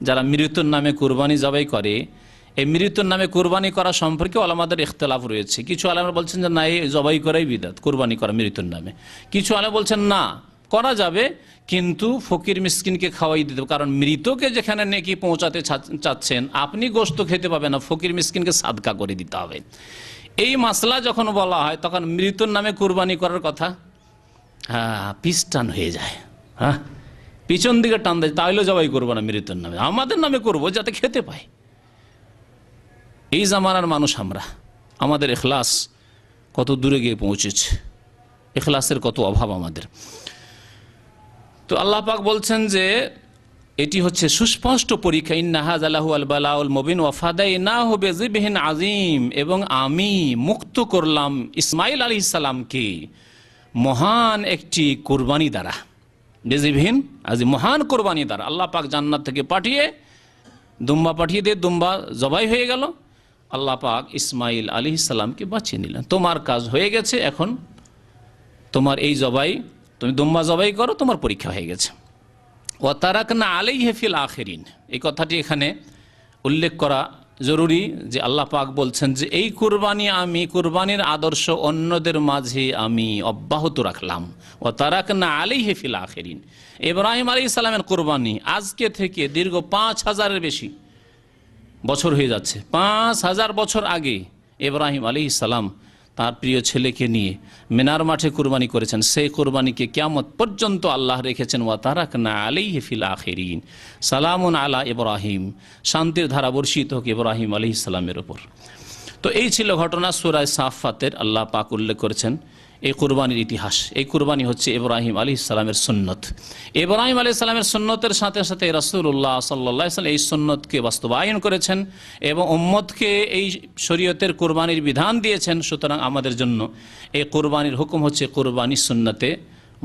যারা মৃত্যুর নামে কুরবানি জবাই করে, এই মৃত্যুর নামে কুরবানি করা সম্পর্কে ওলামাদের ইখতিলাফ রয়েছে। কিছু আলেমরা বলছেন যে না, এই জবাই করাই বিদআত, কুরবানি করা মৃত্যুর নামে। কিছু আলেম বলছেন না, করা যাবে, কিন্তু ফকির মিসকিনকে খাওয়াই দিতে হবে, কারণ মৃতকে যেখানে নেকি পৌঁছাতে চাচ্ছেন, আপনি গোশত খেতে পাবেন না, ফকির মিসকিনকে সাদকা করে দিতে হবে। এই মাসলা যখন বলা হয়, তখন মৃত্যুর নামে কুরবানি করার কথা পিছটান হয়ে যায়, পিছন দিকে টান দেয়, তাহলে জবাই করবো না মৃত্যুর নামে, আমাদের নামে করবো যাতে খেতে পাই। এই জামানার মানুষ আমরা, আমাদের ইখলাস কত দূরে গিয়ে পৌঁছেছে, ইখলাসের কত অভাব আমাদের। তো আল্লাহ পাক বলছেন যে এটি হচ্ছে সুস্পষ্ট পরীক্ষা। ইন্না হাযা লাহুয়াল বালাউল মুবিন ওয়া ফাদাইনাহু বিযিবহিন আযীম, এবং আমি মুক্ত করলাম ইসমাইল আলাইহিস সালামকে মহান একটি কুরবানি দ্বারা। বিযিবহিন আযীম, মহান কুরবানি দ্বারা। আল্লাহ পাক জান্নাত থেকে পাঠিয়ে দুম্বা পাঠিয়ে দিয়ে দুম্বা জবাই হয়ে গেল। আল্লাহ পাক ইসমাইল আলাইহিস সালামকে বাঁচিয়ে নিলেন। তোমার কাজ হয়ে গেছে, এখন তোমার এই জবাই, তুমি দুম্বা জবাই করো, তোমার পরীক্ষা হয়ে গেছে। ওয়া তারাকনা আলাইহি ফিল আখিরিন, এই কথাটি এখানে উল্লেখ করা জরুরি যে আল্লাহ পাক বলছেন যে এই কুরবানি, আমি কুরবানির আদর্শ অন্যদের মাঝে আমি অব্যাহত রাখলাম। ওয়া তারাকনা আলাইহি ফিল আখিরিন, ইব্রাহিম আলাইহিস সালামের কুরবানি আজকে থেকে দীর্ঘ 5000-এর বেশি বছর হয়ে যাচ্ছে। 5000 বছর আগে ইব্রাহিম আলাইহিস সালাম তার প্রিয় ছেলেকে নিয়ে মিনার মাঠে কুরবানি করেছেন। সেই কুরবানিকে কিয়ামত পর্যন্ত আল্লাহ রেখেছেন। ওয়া তারাকনা আলাইহি ফিল আখিরিন সালামুন আলা ইব্রাহিম, শান্তির ধারা বর্ষিত হোক ইব্রাহিম আলাইহিস সালামের উপর। তো এই ছিল ঘটনা। সূরা সাফফাতের আল্লাহ পাক উল্লেখ করেছেন এই কুরবানির ইতিহাস। এই কুরবানি হচ্ছে ইব্রাহিম আলাইহিস সালামের সুন্নত। ইব্রাহিম আলাইহিস সালামের সুন্নতের সাথে সাথে রাসূলুল্লাহ সাল্লাল্লাহু আলাইহি ওয়াসাল্লাম এই সুন্নতকে বাস্তবায়ন করেছেন এবং উম্মতকে এই শরীয়তের কুরবানির বিধান দিয়েছেন। সুতরাং আমাদের জন্য এই কুরবানির হুকুম হচ্ছে কুরবানি সুন্নতে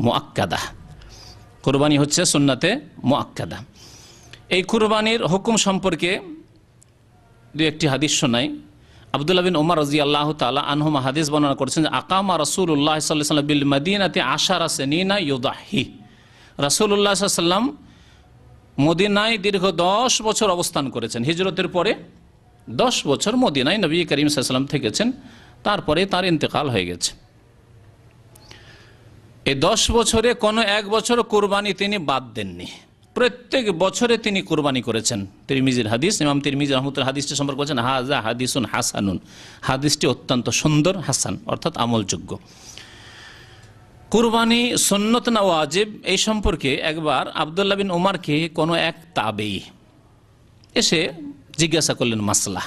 মুআক্কাদা। কুরবানি হচ্ছে সুন্নতে মুআক্কাদা। এই কুরবানির হুকুম সম্পর্কে দুই একটি হাদিস শোনাই। আব্দুল্লাহ বিন উমর রাদিয়াল্লাহু তাআলা আনহুমা হাদিস বর্ণনা করেছেন যে আকামা রাসূলুল্লাহ সাল্লাল্লাহু আলাইহি ওয়াসাল্লাম বিল মদিনাতি 10 সিনিনা ইউদাহি, রাসূলুল্লাহ সাল্লাল্লাহু আলাইহি ওয়াসাল্লাম মদিনায় দীর্ঘ 10 বছর অবস্থান করেছেন। হিজরতের পরে 10 বছর মদিনায় নবী করিম সাল্লাল্লাহু আলাইহি ওয়াসাল্লাম থেকেছেন, তারপরে তার ইন্তেকাল হয়ে গেছে। এই 10 বছরে কোনো এক বছর কুরবানি তিনি বাদ দেননি, প্রত্যেক বছরে তিনি কুরবানি করেছেন। তিরমিজির হাদিস, ইমাম তিরমিজি রাহমাতুল্লাহ হাদিসটি সম্পর্কে বলেছেন হাযা হাদিসুন হাসানুন, হাদিসটি অত্যন্ত সুন্দর, হাসান অর্থাৎ আমলযোগ্য। কুরবানি সুন্নত না ওয়াজিব এই সম্পর্কে একবার আব্দুল্লাহ বিন উমরকে কোনো এক তাবেঈ এসে জিজ্ঞাসা করলেন মাসলা।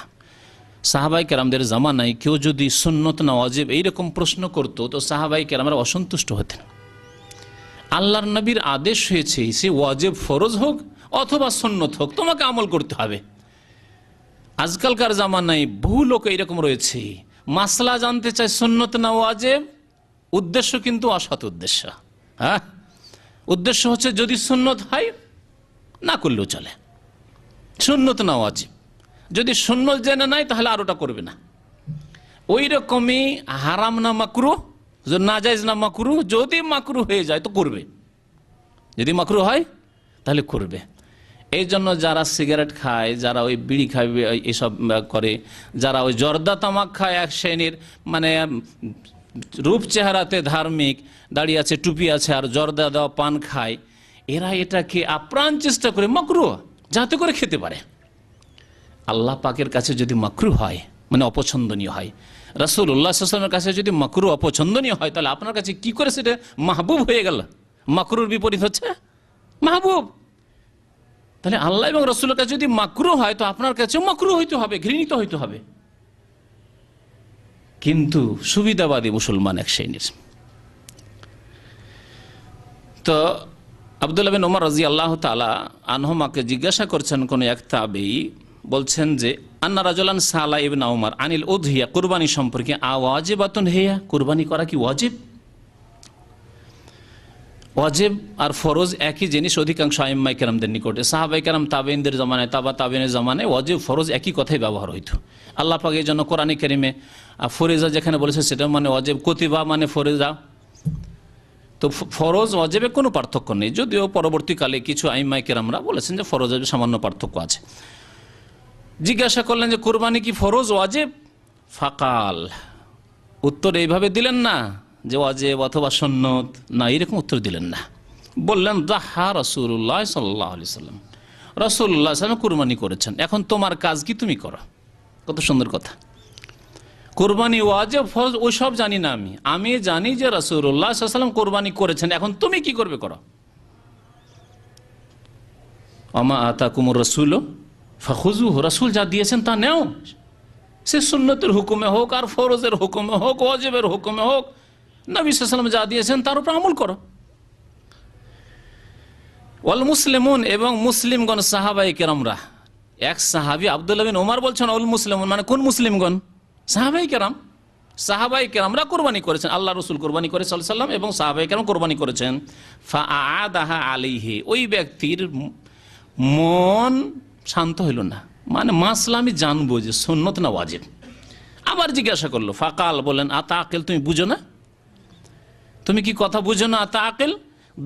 সাহাবাই কেরামদের জামানায় কেউ যদি সুন্নত না ওয়াজিব এইরকম প্রশ্ন করতো তো সাহাবাই কেরামরা অসন্তুষ্ট হতেন। আল্লাহর নবীর আদেশ হয়েছে সে ওয়াজিব ফরজ হোক অথবা সুন্নত হোক তোমাকে আমল করতে হবে। আজকালকার জামানায় বহু লোক এইরকম রয়েছে, মাসলা জানতে চায় সুন্নত না ওয়াজিব, উদ্দেশ্য কিন্তু অসৎ উদ্দেশ্য। হ্যাঁ, উদ্দেশ্য হচ্ছে যদি সুন্নত হয় না করলেও চলে, সুন্নত না ওয়াজিব। যদি সুন্নত জেনে নাই তাহলে আর ওটা করবে না। ওই রকমই হারাম না মাকরুহ, নাজায়েজ না মাকরুহ, যদি মাকরুহ হয়ে যায় তো করবে, যদি মাকরুহ হয় তাহলে করবে। এই জন্য যারা সিগারেট খায়, যারা ওই বিড়ি খায়, এসব করে, যারা ওই জর্দা তামাক খায়, এক শ্রেণীর মানে রূপ চেহারাতে ধার্মিক, দাড়ি আছে, টুপি আছে, আর জর্দা দেওয়া পান খায়, এরা এটাকে আপ্রাণ চেষ্টা করে মাকরুহ যাতে করে খেতে পারে। আল্লাহ পাকের কাছে যদি মাকরুহ হয় মানে অপছন্দনীয় হয়, রাসূলুল্লাহ সাল্লাল্লাহু আলাইহি ওয়াসাল্লামের কাছে যদি মাকরুহ অপছন্দনীয় হয়, তাহলে আপনার কাছে কি করে সেটা মাহবুব হয়ে গেল? মাকরুর বিপরীত হচ্ছে মাহবুব। তাহলে আল্লাহ এবং রাসূলের কাছে যদি মাকরুহ হয় তো আপনার কাছে মাকরুহ হইতে হবে, ঘৃণিত হইতে হবে। কিন্তু সুবিধাবাদী মুসলমান এক শ্রেণীর। তো আব্দুল্লাহ বিন ওমর রাদিয়াল্লাহু তাআলা আনহুমাকে জিজ্ঞাসা করছেন কোন এক তাবেঈ, বলছেন যে আন্না রাজুলান সালা ইবনে ওমর আনিল উযহিয়া, কুরবানি সম্পর্কে, আওয়াজিবাতুন হিয়া, কুরবানি করা কি ওয়াজিব? ওয়াজিব আর ফরজ একই জিনিস অধিকাংশ আইম্মায়ে কেরামদের নিকটে, সাহাবায়ে কেরাম, তাবেঈনদের জামানায়, তাবেঈনের জামানায় ওয়াজিব ফরজ একই কথাই ব্যবহার হইতো। আল্লাহ পাক এই জন্য কোরআনে কারিমে ফরিজা যেখানে বলেছে সেটা মানে ওয়াজিব, কুতিবা মানে ফরিজা। তো ফরজ ওয়াজিবে কোনো পার্থক্য নেই, যদিও পরবর্তীকালে কিছু আইম্মায়ে কেরামরা বলেছেন যে ফরজ ওয়াজিব সামান্য পার্থক্য আছে। জিজ্ঞাসা করলেন যে কুরবানি কি ফরজ ওয়াজিব? ফাকাল, উত্তর এইভাবে দিলেন না যে ওয়াজিব অথবা সুন্নত, না, এরকম উত্তর দিলেন না। বললেন দাহা রাসূলুল্লাহ সাল্লাল্লাহু আলাইহি ওয়াসাল্লাম, রাসূলুল্লাহ সাল্লাল্লাহু আলাইহি ওয়াসাল্লাম কুরবানি করেছেন, এখন তোমার কাজ কি, তুমি করো। কত সুন্দর কথা। কুরবানি ওয়াজিব ফরজ ওই সব জানি না, আমি জানি যে রাসূলুল্লাহ সাল্লাল্লাহু আলাইহি ওয়াসাল্লাম কুরবানি করেছেন, এখন তুমি কি করবে করো। আমা আতাকুমুর রাসূল ফাখুযুহু, রাসূল যা দিয়েছেন তা নেও, সে সুন্নতের হুকুমে হোক আর ফরজের হুকুমে হোক, ওয়াজিবের হুকুমে হোক, নবী সাল্লাল্লাহু আলাইহি ওয়াসাল্লাম যা দিয়েছেন তার উপর আমল করো। ওয়াল মুসলিমুন, এবং মুসলিমগণ সাহাবায়ে কেরামরা, এক সাহাবী আব্দুল্লাহ বিন ওমর বলছেন ওয়াল মুসলিমুন মানে কোন মুসলিমগণ? সাহাবায়ে কেরাম। সাহাবায়ে কেরামরা কুরবানি করেছেন, আল্লাহ রাসূল কুরবানি করে সাল্লাল্লাহু আলাইহি ওয়াসাল্লাম, এবং সাহাবায়ে কেরাম কুরবানি করেছেন। ফাআদাহা আলাইহি, ওই ব্যক্তির মন শান্ত হইল না, মানে মাসলা আমি জানবো যে সুন্নত না ওয়াজিব। আবার জিজ্ঞাসা করলো, ফাকাল, বলেন আতা আকেল, তুমি বুঝো না, তুমি কি কথা বুঝো না? আতা আকেল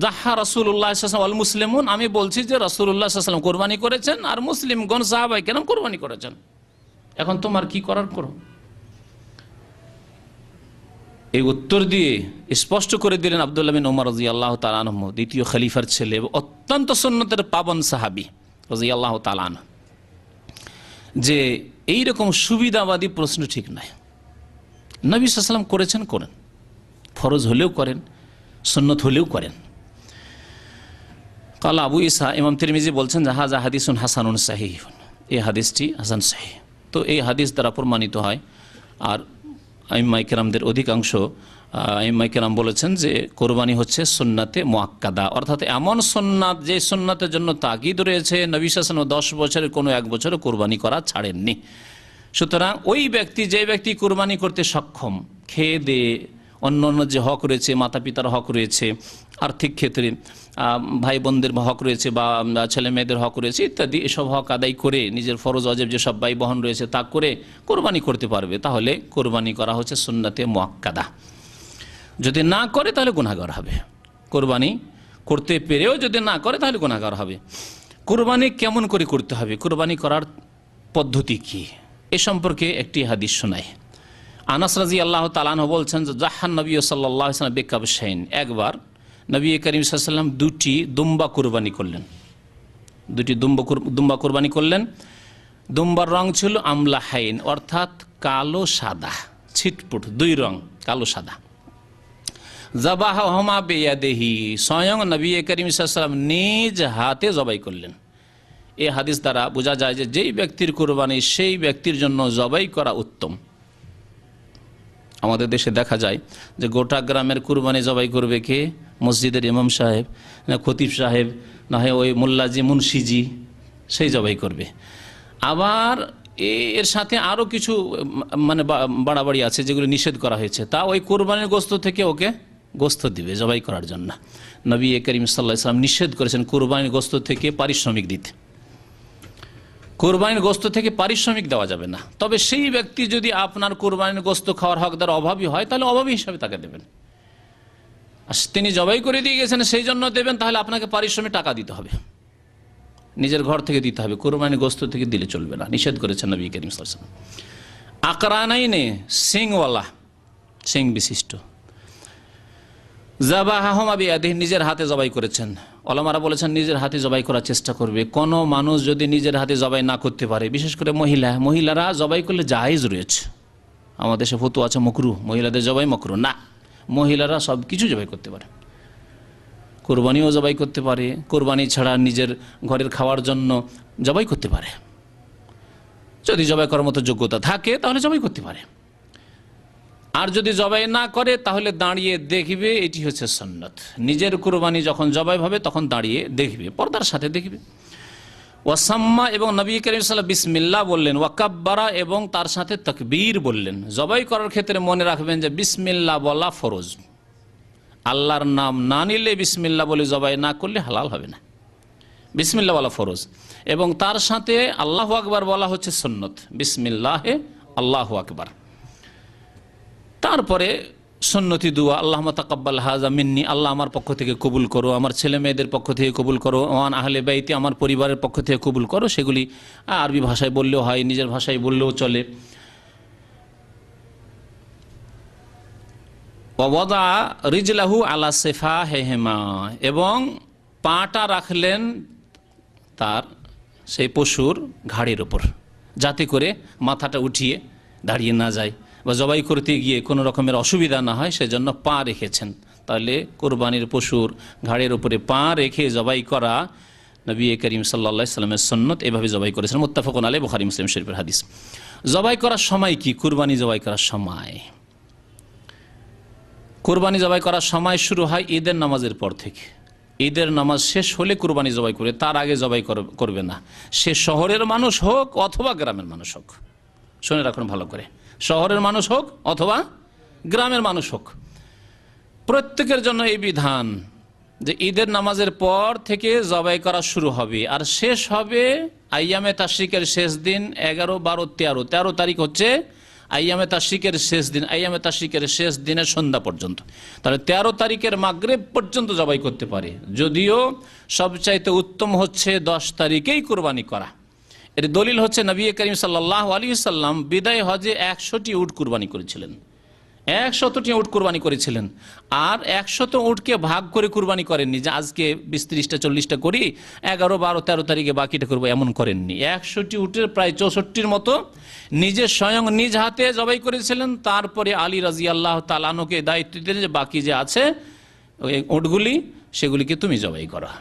দাহা রাসূলুল্লাহ সাল্লাল্লাহু আলাইহি ওয়াসাল্লাম ওয়াল মুসলিমুন, আমি বলছি যে রাসূলুল্লাহ সাল্লাল্লাহু আলাইহি ওয়াসাল্লাম কুরবানি করেছেন আর মুসলিমগণ সাহাবায়ে কেরাম কুরবানি করেছেন, এখন তোমার কি করার করো। এই উত্তর দিয়ে স্পষ্ট করে দিলেন আব্দুল্লাহ বিন ওমর রাদিয়াল্লাহু তাআলা আনহু, দ্বিতীয় খলিফার ছেলে, অত্যন্ত সুন্নতের পাবন সাহাবী রাদিয়াল্লাহু তাআলা আনহু, যে এইরকম সুবিধাবাদী প্রশ্ন ঠিক নয়। নবী সাল্লাল্লাহু আলাইহি ওয়াসাল্লাম করেছেন, করেন, ফরজ হলেও করেন, সুন্নত হলেও করেন। কাল আবু ইসা, ইমাম তিরমিজি বলছেন হাযা হাদিসুন হাসানুন সাহিহ, এই হাদিসটি হাসান সাহিহ। তো এই হাদিস দ্বারা প্রমাণিত হয়, আর আইম্মায়ে কেরামদের অধিকাংশ আইম্মায়ে কেরাম বলেছেন যে কোরবানি হচ্ছে সুন্নাতে মুআক্কাদা, অর্থাৎ এমন সুন্নাত যে সুন্নাতের জন্য তাকিদ রয়েছে, নবী সাল্লাল্লাহু আলাইহি ওয়াসাল্লাম 10 বছরের কোনো এক বছরে কোরবানি করা ছাড়েননি। সুতরাং ওই ব্যক্তি, যে ব্যক্তি কোরবানি করতে সক্ষম, খেয়ে দে, অন্য অন্য যে হক রয়েছে, মাতা পিতার হক রয়েছে, আর্থিক ক্ষেত্রে ভাই বোনদের হক রয়েছে, বা ছেলে মেয়েদের হক রয়েছে ইত্যাদি, এসব হক আদায় করে নিজের ফরজ ওয়াজিব যেসব ব্যয় বহন রয়েছে তা করে কোরবানি করতে পারবে, তাহলে কোরবানি করা হচ্ছে সুন্নাতে মুআক্কাদা। যদি না করে তাহলে গুনাহগার হবে। কোরবানি করতে পেরেও যদি না করে তাহলে গুনাহগার হবে। কোরবানি কেমন করে করতে হবে, কোরবানি করার পদ্ধতি কি, এ সম্পর্কে একটি হাদিস শোনায়। আনাস রাদিয়াল্লাহু তাআলা আনহু বলছেন যে জাহান নবী সাল্লাল্লাহু আলাইহি ওয়াসাল্লাম বিকাবশাইন, একবার নবী করিম সাল্লাল্লাহু আলাইহি ওয়াসাল্লাম দুটি দুম্বা কুরবানি করলেন, দুটি দুম্বা কুরবানি করলেন। দুম্বার রং ছিল আমলাহাইন, অর্থাৎ কালো সাদা, ছিটপুট, দুই রং, কালো সাদা। যাবাহহুমা বিয়াদিহি, স্বয়ং নবী করিম সাল্লাল্লাহু আলাইহি ওয়াসাল্লাম নিজ হাতে জবাই করলেন। এই হাদিস দ্বারা বোঝা যায় যে যেই ব্যক্তির কুরবানি সেই ব্যক্তির জন্য জবাই করা উত্তম। আমাদের দেশে দেখা যায় যে গোটা গ্রামের কুরবানি জবাই করবে কে? মসজিদের ইমাম সাহেব, না খতিব সাহেব, না হয় ওই মোল্লাজি মুন্সিজি, সেই জবাই করবে। আবার এর সাথে আরও কিছু মানে বাড়াবাড়ি আছে যেগুলো নিষেধ করা হয়েছে, তা ওই কোরবানির গোস্ত থেকে ওকে গোস্ত দিবে জবাই করার জন্য। নবী করিম সাল্লাল্লাহু আলাইহি ওয়াসাল্লাম নিষেধ করেছেন কোরবানির গোস্ত থেকে পারিশ্রমিক দিতে। কোরবানির গোস্ত থেকে পারিশ্রমিক দেওয়া যাবে না। তবে সেই ব্যক্তি যদি আপনার কোরবানির গোস্ত খাওয়ার হকদার অভাবী হয়, তাহলে অভাবী হিসাবে তাকে দেবেন। আর তিনি জবাই করে দিয়ে গেছেন সেই জন্য দেবেন, তাহলে আপনাকে পারিশ্রমিক টাকা দিতে হবে, নিজের ঘর থেকে দিতে হবে, কোরবানির গোস্ত থেকে দিলে চলবে না, নিষেধ করেছেন নবী করিম সাল্লাল্লাহু আলাইহি ওয়াসাল্লাম। আকরানাইনে, সিংওয়ালা, সিং বিশিষ্ট, যাবাহাহুমা বিয়াদিহি, নিজের হাতে জবাই করেছেন। ওলামারা বলেছেন নিজের হাতে জবাই করার চেষ্টা করবে। কোনো মানুষ যদি নিজের হাতে জবাই না করতে পারে, বিশেষ করে মহিলারা জবাই করলে জায়েজ রয়েছে। আমাদের দেশে ফতোয়া আছে মাকরুহ, মহিলাদের জবাই মাকরুহ না, মহিলারা সব কিছু জবাই করতে পারে, কোরবানিও জবাই করতে পারে, কোরবানি ছাড়া নিজের ঘরের খাওয়ার জন্য জবাই করতে পারে। যদি জবাই করার মতো যোগ্যতা থাকে তাহলে জবাই করতে পারে, আর যদি জবাই না করে তাহলে দাঁড়িয়ে দেখবে, এটি হচ্ছে সুন্নাত। নিজের কুরবানি যখন জবাই হবে তখন দাঁড়িয়ে দেখবে, পর্দার সাথে দেখবে। ওয়াসাম্মা, এবং নবী করিম সাল্লাল্লাহু আলাইহি ওয়াসাল্লাম বিসমিল্লাহ বললেন, ওয়াকাব্বারা, এবং তার সাথে তাকবীর বললেন। জবাই করার ক্ষেত্রে মনে রাখবেন যে বিসমিল্লাহ বলা ফরজ, আল্লাহর নাম না নিলে, বিসমিল্লাহ বলে জবাই না করলে হালাল হবে না। বিসমিল্লাহ বলা ফরজ, এবং তার সাথে আল্লাহু আকবার বলা হচ্ছে সুন্নত, বিসমিল্লাহে আল্লাহু আকবার। তারপরে সুন্নতি দুয়া, আল্লাহুম্মা তাকাব্বাল হাযা মিন্নি, আল্লাহ আমার পক্ষ থেকে কবুল করো, আমার ছেলে মেয়েদের পক্ষ থেকে কবুল করো, ওয়ান আহলে বাইতি, আমার পরিবারের পক্ষ থেকে কবুল করো। সেগুলি আরবি ভাষায় বললেও হয়, নিজের ভাষায় বললেও চলে। ওয়াদা রিজলাহু আলা সিফাহিহিমা, এবং পাটা রাখলেন তার সেই পশুর ঘাড়ের ওপর, যাতে করে মাথাটা উঠিয়ে দাঁড়িয়ে না যায় বা জবাই করতে গিয়ে কোনো রকমের অসুবিধা না হয়, সেজন্য পা রেখেছেন। তাহলে কোরবানির পশুর ঘাড়ের উপরে পা রেখে জবাই করা নবী করিম সাল্লাল্লাহু আলাইহি ওয়াসাল্লামের সুন্নত, এভাবে জবাই করেছেন। মুত্তাফাকুন আলাইহি, বুখারী মুসলিম শরীফের হাদিস। জবাই করার সময় কি? কুরবানি জবাই করার সময়, কুরবানি জবাই করার সময় শুরু হয় ঈদের নামাজের পর থেকে। ঈদের নামাজ শেষ হলে কুরবানি জবাই করে, তার আগে জবাই করবে না। সে শহরের মানুষ হোক অথবা গ্রামের মানুষ হোক, শুনে রাখুন ভালো করে, শহরের মানুষ হোক অথবা গ্রামের মানুষ হোক, প্রত্যেকের জন্য এই বিধান যে ঈদের নামাজের পর থেকে জবাই করা শুরু হবে আর শেষ হবে আইয়ামে তাশরিকের শেষ দিন 11, 12, 13 তারিখ হচ্ছে আইয়ামে তাশরিকের শেষ দিন। আইয়ামে তাশরিকের শেষ দিনের সন্ধ্যা পর্যন্ত, তাহলে 13 তারিখের মাগরিব পর্যন্ত জবাই করতে পারে। যদিও সবচাইতে উত্তম হচ্ছে 10 তারিখেই কুরবানি করা। এর দলিল হচ্ছে নবী করিম সাল্লাল্লাহু আলাইহি ওয়াসাল্লাম বিদায় হজে 100টি উট কুরবানি করেছিলেন, 100টি উট কুরবানি করেছিলেন। আর 100 উটকে ভাগ করে কুরবানি করেননি যে আজকে 20, 30টা 40টা করি, 11, 12, 13 তারিখে বাকিটা করবো, এমন করেননি। 100টি উটের প্রায় 64টির মতো নিজে স্বয়ং নিজ হাতে জবাই করেছিলেন। তারপরে আলী রাদিয়াল্লাহু তাআলা আনহুকে দায়িত্ব দিলেন যে বাকি যে আছে ওই উটগুলি, সেগুলিকে তুমি জবাই করো।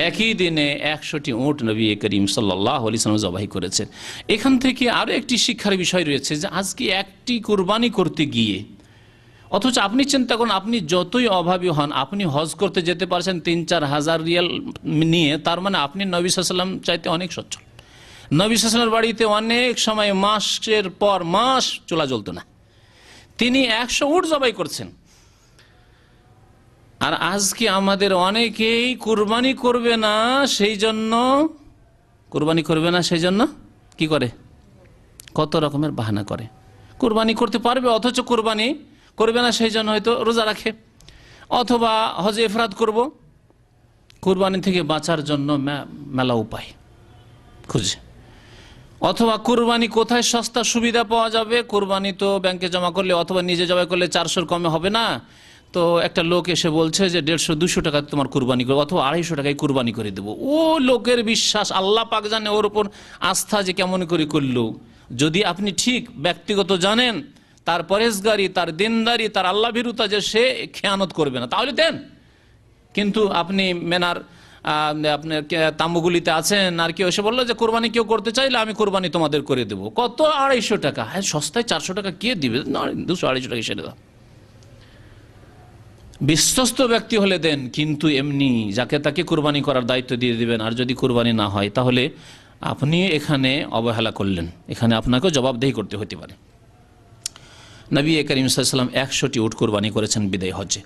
একই দিনে 100টি উট নবী করিম সাল্লাল্লাহু আলাইহি ওয়াসাল্লাম জবাই করেছেন। এখান থেকে আরও একটি শিক্ষার বিষয় রয়েছে যে আজকে একটি কুরবানি করতে গিয়ে, অথচ আপনি চিন্তা করুন, আপনি যতই অভাবী হন, আপনি হজ করতে যেতে পারছেন 3-4 হাজার রিয়াল নিয়ে, তার মানে আপনি নবী সাল্লাল্লাহু আলাইহি ওয়াসাল্লাম চাইতে অনেক সচ্ছল। নবী সাল্লাল্লাহু আলাইহি ওয়াসাল্লামের বাড়িতে অনেক সময় মাসের পর মাস চুলা জ্বলতো না, তিনি 100 উট জবাই করছেন। আর আজকে আমাদের অনেকেই কুরবানি করবে না, সেই জন্য কি করে? কত রকমের বাহানা করে। কুরবানি করতে পারবে অথচ কুরবানি করবে না, সেই জন্য হয়তো রোজা রাখে, অথবা হজে ইফরাদ করব। কুরবানি থেকে বাঁচার জন্য মেলা উপায় খুঁজে, অথবা কুরবানি কোথায় সস্তা সুবিধা পাওয়া যাবে। কুরবানি তো ব্যাংকে জমা করলে অথবা নিজে জবাই করলে 400-র কমে হবে না, তো একটা লোক এসে বলছে যে 150-200 টাকা তোমার কুরবানি করবো, অথবা 250 টাকায় কুরবানি করে দেবো। ও লোকের বিশ্বাস, আল্লাহ পাক জানে ওর উপর আস্থা যে কেমন করে করলো। যদি আপনি ঠিক ব্যক্তিগত জানেন তার পরেজগারি, তার দিনদারি, তার আল্লাহ ভীরুতা, যে সে খেয়ানত করবে না, তাহলে দেন। কিন্তু আপনি মেনার আপনার তাম্বুগুলিতে আছেন, আর কেউ এসে বললো যে কোরবানি কেউ করতে চাইলে আমি কোরবানি তোমাদের করে দেবো, কত 250 টাকা। হ্যাঁ, সস্তায় 400 টাকা কে দিবে, না 200-250 টাকা সেরে দাও। বিশ্বস্ত ব্যক্তি হলে দেন, কিন্তু এমনি যাকে তাকে কুরবানি করার দায়িত্ব দিয়ে দিবেন, আর যদি কুরবানি না হয় তাহলে আপনি এখানে অবহেলা করলেন, এখানে আপনাকেও জবাবদেহি করতে হতে পারে। নবী করিম সাল্লাল্লাহু আলাইহি ওয়াসাল্লাম 100টি উট কুরবানি করেছেন বিদায় হজ্জে।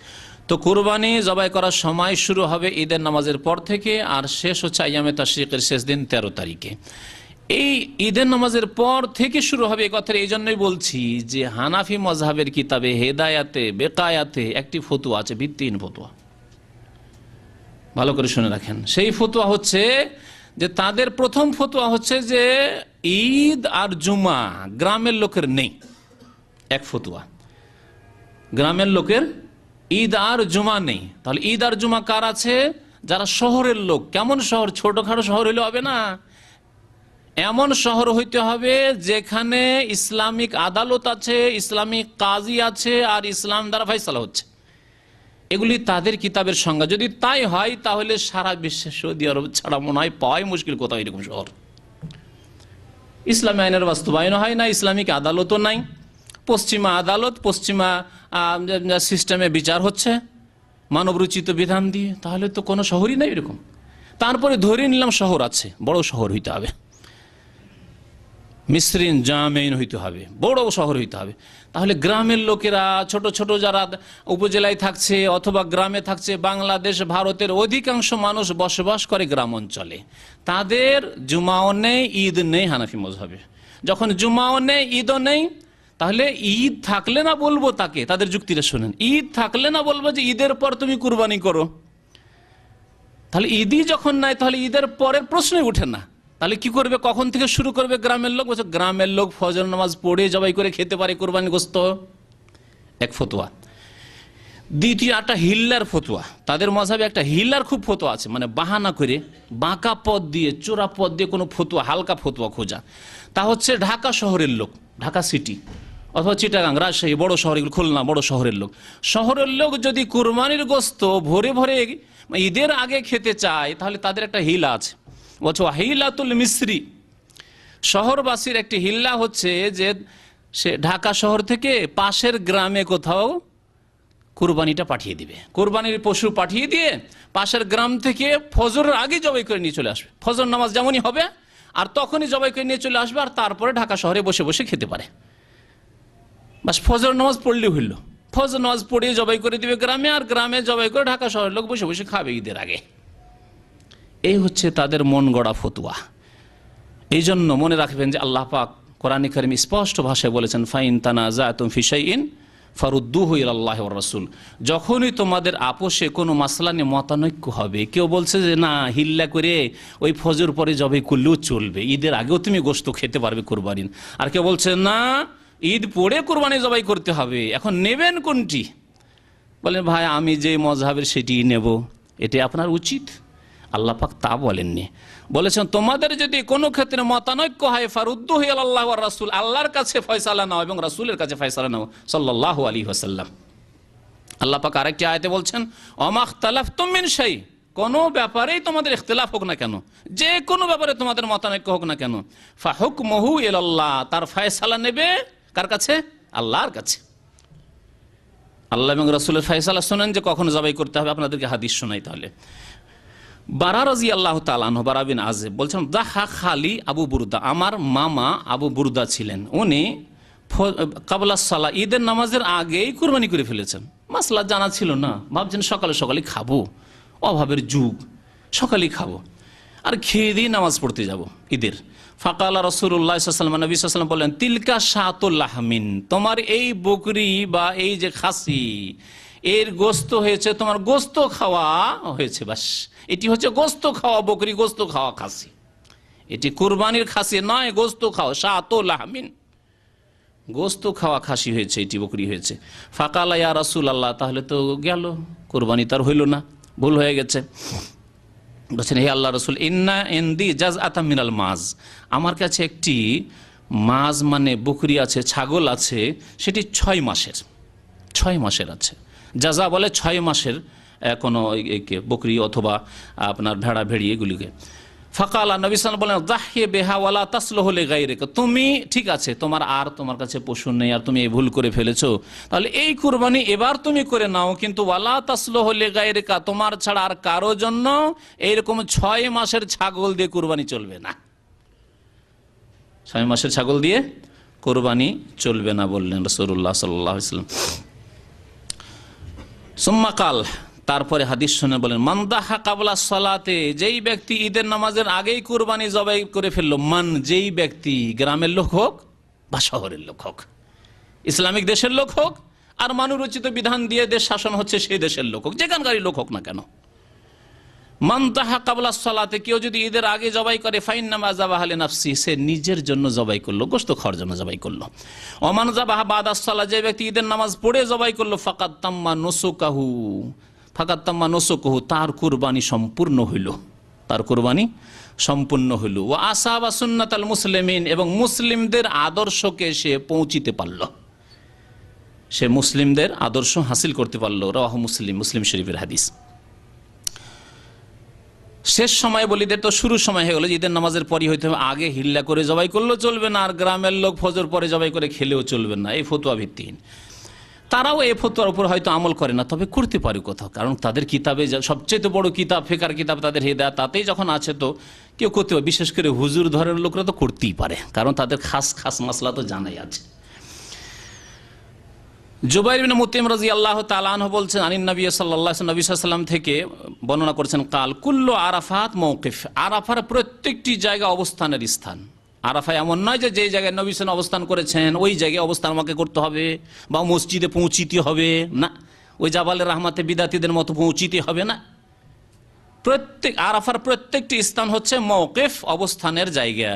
তো কুরবানি জবাই করার সময় শুরু হবে ঈদের নামাজের পর থেকে, আর শেষ হচ্ছে আইয়ামে তাশরিকের শেষ দিন 13 তারিখে। এই ঈদের নামাজের পর থেকে শুরু হবে, এই কথাটা এই জন্যই বলছি যে হানাফি মজহাবের কিতাবে হেদায়াতে বেকায়াতে একটি ফতোয়া আছে, ভিত্তিহীন ফতোয়া, ভালো করে শুনে রাখেন। সেই ফতোয়া হচ্ছে যে তাদের প্রথম ফতোয়া হচ্ছে যে ঈদ আর জুমা গ্রামের লোকের নেই। এক ফতোয়া, গ্রামের লোকের ঈদ আর জুমা নেই। তাহলে ঈদ আর জুমা কার আছে? যারা শহরের লোক। কেমন শহর? ছোটখাটো শহর হইলে হবে না, এমন শহর হইতে হবে যেখানে ইসলামিক আদালত আছে, ইসলামিক কাজী আছে, আর ইসলাম দ্বারা ফয়সালা হচ্ছে। এগুলি তাদের কিতাবের সংজ্ঞা। যদি তাই হয় তাহলে সারা বিশ্বে সৌদি আরব ছাড়া মনে হয় পাওয়াই মুশকিল কোথাও এরকম শহর। ইসলামী আইনের বাস্তবায়ন হয় না, ইসলামিক আদালতও নাই, পশ্চিমা আদালত, পশ্চিমা সিস্টেমে বিচার হচ্ছে মানবরচিত বিধান দিয়ে, তাহলে তো কোনো শহরই নাই এরকম। তারপরে ধরে নিলাম শহর আছে, বড় শহর হইতে হবে, মিসরিন জামেইন হইতে হবে, বড় শহর হইতে হবে। তাহলে গ্রামের লোকেরা, ছোট ছোট যারা উপজেলায় থাকছে অথবা গ্রামে থাকছে, বাংলাদেশ ভারতের অধিকাংশ মানুষ বসবাস করে গ্রাম অঞ্চলে, তাদের জুমাও নেই, ঈদ নেই হানাফি মজহাবে। যখন জুমাও নেই, ঈদও নেই, তাহলে ঈদ থাকলে না বলবো তাকে, তাদের যুক্তিটা শোনেন, ঈদ থাকলে না বলবো যে ঈদের পর তুমি কুরবানি করো। তাহলে ঈদই যখন নাই, তাহলে ঈদের পরের প্রশ্নই উঠে না। তাহলে কি করবে, কখন থেকে শুরু করবে গ্রামের লোক? বলছে গ্রামের লোক ফজর নামাজ পড়ে জবাই করে খেতে পারে কোরবানি গোস্ত, এক ফতোয়া। দ্বিতীয় একটা হিল্লার ফতোয়া, তাদের মজহাবে একটা হিল্লার খুব ফতোয়া আছে, মানে বাহানা করে বাঁকা পথ দিয়ে, চোরা পথ দিয়ে কোনো ফতোয়া, হালকা ফতোয়া খোঁজা। তা হচ্ছে ঢাকা শহরের লোক, ঢাকা সিটি অথবা চিটাগাং, রাজশাহী, বড় শহর, এগুলো খুলনা, বড় শহরের লোক, শহরের লোক যদি কুরবানির গোস্ত ভরে ভরে ঈদের আগে খেতে চায়, তাহলে তাদের একটা হিলা আছে, বলছো হিলাতুল মিসরি। শহরবাসীর একটি হিল্লা হচ্ছে যে সে ঢাকা শহর থেকে পাশের গ্রামে কোথাও কুরবানিটা পাঠিয়ে দিবে, কুরবানির পশু পাঠিয়ে দিয়ে পাশের গ্রাম থেকে ফজরের আগে জবাই করে নিয়ে চলে আসবে। ফজর নামাজ যেমনই হবে আর তখনই জবাই করে নিয়ে চলে আসবে, আর তারপরে ঢাকা শহরে বসে বসে খেতে পারে। বাস ফজর নামাজ পড়লে হইল, ফজর নামাজ পড়িয়ে জবাই করে দিবে গ্রামে, আর গ্রামে জবাই করে ঢাকা শহরের লোক বসে বসে খাবে ঈদের আগে। এই হচ্ছে তাদের মন গড়া ফতুয়া। এই জন্য মনে রাখবেন যে আল্লাহ পাক কোরআনে কারীমে স্পষ্ট ভাষায় বলেছেন, ফাইন তানাজাতুম ফি শাইইন ফারুদ্দুহু ইলাল্লাহি ওয়ার রাসূল। যখনই তোমাদের আপোষে কোনো মাসলা নিয়ে মতানৈক্য হবে, কেউ বলছে যে না হিল্লা করে ওই ফজর পরে জবাই করলেও চলবে, ঈদের আগেও তুমি গোশত খেতে পারবে কুরবানির, আর কেউ বলছে না ঈদ পড়ে কুরবানি জবাই করতে হবে, এখন নেবেন কোনটি? বলেন ভাই আমি যে মজহাবের সেটি নেব, এটাই আপনার উচিত। আল্লাহ পাক তা বলেননি, বলেছেন তোমাদের যদি কোনো ক্ষেত্রে মতানৈক্য হয় ফারুদ্দুহু ইলাল্লাহি ওয়ার রাসূল, আল্লাহর কাছে ফয়সালা নাও এবং রাসূলের কাছে ফয়সালা নাও সাল্লাল্লাহু আলাইহি ওয়াসাল্লাম। আল্লাহ পাক আরেকটি আয়াতে বলছেন, ওমাখতালাফতুম মিন শাই, কোনো ব্যাপারেই তোমাদের ইখতিলাফ হোক না কেন, যে কোনো ব্যাপারে তোমাদের মতানৈক্য হোক না কেন, ফাহুকমুহু ইলাল্লাহ, তার ফয়সালা নেবে কার কাছে? আল্লাহর কাছে। আল্লাহ এবং রাসূলের ফয়সালা শুনেন যে কখন জবাই করতে হবে। আপনাদেরকে হাদিস শোনাই তাহলে। বারা রাদিয়াল্লাহু তাআলা আনহু, বারা বিন আযিব বলছেন, দাহা খালি আবু বুরদা, আমার মামা আবু বুরদা ছিলেন, উনি কাবলা সালা, ঈদের নামাজের আগেই কুরবানি করে ফেলেছেন। মাসলা জানা ছিল না, ভাবছেন সকালে সকালে খাবো, অভাবের যুগ, সকালেই খাবো আর খেয়ে দিয়ে নামাজ পড়তে যাব ঈদের। ফাকালা রাসূলুল্লাহ সাল্লাল্লাহু আলাইহি ওয়াসাল্লাম, নবী সাল্লাল্লাহু আলাইহি ওয়াসাল্লাম বললেন, তিলকা শাতুল লাহমিন, তোমার এই বকরি বা এই যে খাসি, এর গোস্ত হয়েছে, তোমার গোস্ত খাওয়া হয়েছে, বাস এটি হচ্ছে গোস্ত খাওয়া বকরি, গোস্ত খাওয়া খাসি, এটি কুরবানির খাসি নয়, গোস্ত খাওয়া, শাতুল লাহমিন, গোস্ত খাওয়া খাসি হয়েছে, এটি বকরি হয়েছে। ফাকালা ইয়া রাসূলুল্লাহ, তাহলে তো গেল, কুরবানি তার হইল না, ভুল হয়ে গেছে। বলছেন, হে আল্লাহ রাসূল, ইন্না ইনদি জাযআতাম মিনাল মাজ, আমার কাছে একটি মাজ মানে বকরি আছে, ছাগল আছে, সেটি 6 মাসের, 6 মাসের আছে। জাযা বলে 6 মাসের কোনো বকরি অথবা আপনার ভেড়া ভেড়ি এগুলিকে। ফাকালা নবী সাল্লাল্লাহু আলাইহি ওয়াসাল্লাম বলেন দাহিয়ে বিহা ওয়ালা তাসলুহু লিগাইরিকা, তুমি ঠিক আছে তোমার কাছে পশু নেই আর তুমি এই ভুল করে ফেলেছো, তাহলে এই কুরবানি এবার তুমি করে নাও, কিন্তু ওয়ালা তাসলুহু লিগাইরিকা, তোমার ছাড়া আর কারো জন্য এইরকম 6 মাসের ছাগল দিয়ে কুরবানি চলবে না। 6 মাসের ছাগল দিয়ে কুরবানি চলবে না বললেন রাসূলুল্লাহ সাল্লাল্লাহু আলাইহি ওয়াসাল্লাম। সুম্মা কাল, তারপরে হাদিস শুনে বলেন মান দাহা কাবলা সালাতে, যেই ব্যক্তি ঈদের নামাজের আগেই কুরবানি জবাই করে ফেললো, মান যেই ব্যক্তি, গ্রামের লোক হোক বা শহরের লোক হোক, ইসলামিক দেশের লোক হোক আর মানুরচিত বিধান দিয়ে দেশ শাসন হচ্ছে সেই দেশের লোক হোক, যেখানকারই লোক হোক না কেন, মান দাহা কাবলা সালাতে, কেউ যদি ঈদের আগে জবাই করে ফাইন্নামা যাবাহা লিনাফসি, সে নিজের জন্য জবাই করলো, গোশত খাওয়ার জন্য জবাই করলো। ওমান যাবাহা বাদাস সালাহ, যে ব্যক্তি ঈদের নামাজ পড়ে জবাই করলো, ফাকাদ তাম্মা নুসুকাহু, ফাকাদ তাম্মা নুসুকুহু, তার কুরবানি সম্পূর্ণ হইল, তার কুরবানি সম্পূর্ণ হইল। ও আসাবা সুন্নাতাল মুসলিমিন, এবং মুসলিমদের আদর্শকে সে পৌঁছিতে পারল, সে মুসলিমদের আদর্শ হাসিল করতে পারল। রাওয়াহু মুসলিম, মুসলিম শরীফের হাদিস। শেষ সময় বলিদের তো শুরুর সময় হয়ে গেল, ঈদের নামাজের পরই হইতে হবে, আগে হিল্লা করে জবাই করলেও চলবে না আর গ্রামের লোক ফজর পরে জবাই করে খেলেও চলবে না, এই ফতোয়া ভিত্তিহীন। তারাও এই ফতোয়ার উপর হয়তো আমল করে না, তবে করতে পারে কোথাও, কারণ তাদের কিতাবে সবচেয়ে বড় কিতাব ফিকার কিতাব তাদের হিদায়াত, তাতেই যখন আছে তো কেউ করতে পারে। বিশেষ করে হুজুর ধরনের লোকরা তো করতেই পারে, কারণ তাদের খাস খাস মাসলা তো জানাই আছে। জুবাইর বিন মুতিম রাদিয়াল্লাহু তাআলা আনহু বলছেন আনিন নবী সাল্লাল্লাহু আলাইহি ওয়াসাল্লাম, নবী সাল্লাল্লাহু আলাইহি ওয়াসাল্লাম থেকে বর্ণনা করেছেন কাল কুল্লু আরাফাত মওকিফ, আরাফার প্রত্যেকটি জায়গা অবস্থানের স্থান। আরাফা এমন নয় যে যেই জায়গায় নবী সাল্লাল্লাহু আলাইহি ওয়াসাল্লাম অবস্থান করেছেন ওই জায়গায় অবস্থান আমাকে করতে হবে বা মসজিদে পৌঁছিতে হবে না, ওই জাবালে রাহমাতে বিদাতিদের মতো পৌঁছিতে হবে না। প্রত্যেক আরাফার প্রত্যেকটি স্থান হচ্ছে মওকিফ, অবস্থানের জায়গা।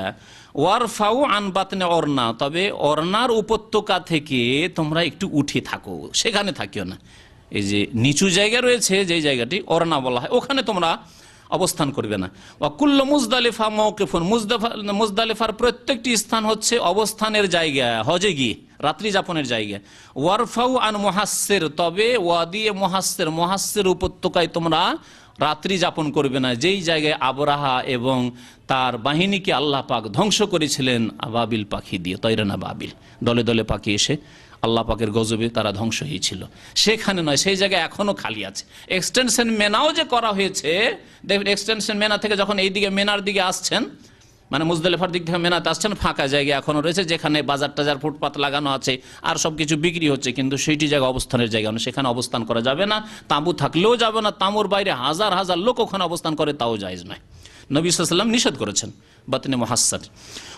ওয়ারফাউ আন বাতনে অরনা, তবে অরনার উপত্যকা থেকে তোমরা একটু উঠে থাকো, সেখানে থাকিও না। এই যে নিচু জায়গা রয়েছে যেই জায়গাটি অরনা বলা হয়, ওখানে তোমরা অবস্থান করবে না। ওয়াকুল্লু মুজদালিফা মওকিফুন, মুজদালিফার প্রত্যেকটি স্থান হচ্ছে অবস্থানের জায়গা, হজে গিয়ে রাত্রি যাপনের জায়গা। ওয়ারফাউ আন মুহাসসির, তবে ওয়াদি মুহাসসির, মুহাসসির উপত্যকায় তোমরা রাত্রি যাপন করবে না, যেই জায়গায় আবরাহা এবং তার বাহিনীকে আল্লাহ পাক ধ্বংস করেছিলেন আবাবিল পাখি দিয়ে, তৈরানা বাবিল, দলে দলে পাখি এসে আল্লাহ পাকের গজবে তারা ধ্বংস হয়েছিল, সেখানে নয়, সেই জায়গায় এখনো খালি আছে। এক্সটেনশন মেনাও যে করা হয়েছে, দেখবেন এক্সটেনশন মেনা থেকে যখন এই দিকে মেনার দিকে আসছেন, মানে মুজদালিফার দিক থেকে মেনাতে আসছেন, ফাঁকা জায়গা এখনো রয়েছে, যেখানে বাজার টাজার ফুটপাত লাগানো আছে আর সব কিছু বিক্রি হচ্ছে, কিন্তু সেইটি জায়গা অবস্থানের জায়গা নয়, সেখানে অবস্থান করা যাবে না। তাঁবু থাকলেও যাবে না, তাঁবুর বাইরে হাজার হাজার লোক ওখানে অবস্থান করে, তাও জায়েজ নয়। নবী সাল্লাল্লাহু আলাইহি ওয়াসাল্লাম নিষেধ করেছেন বাতনে মুহাসসার।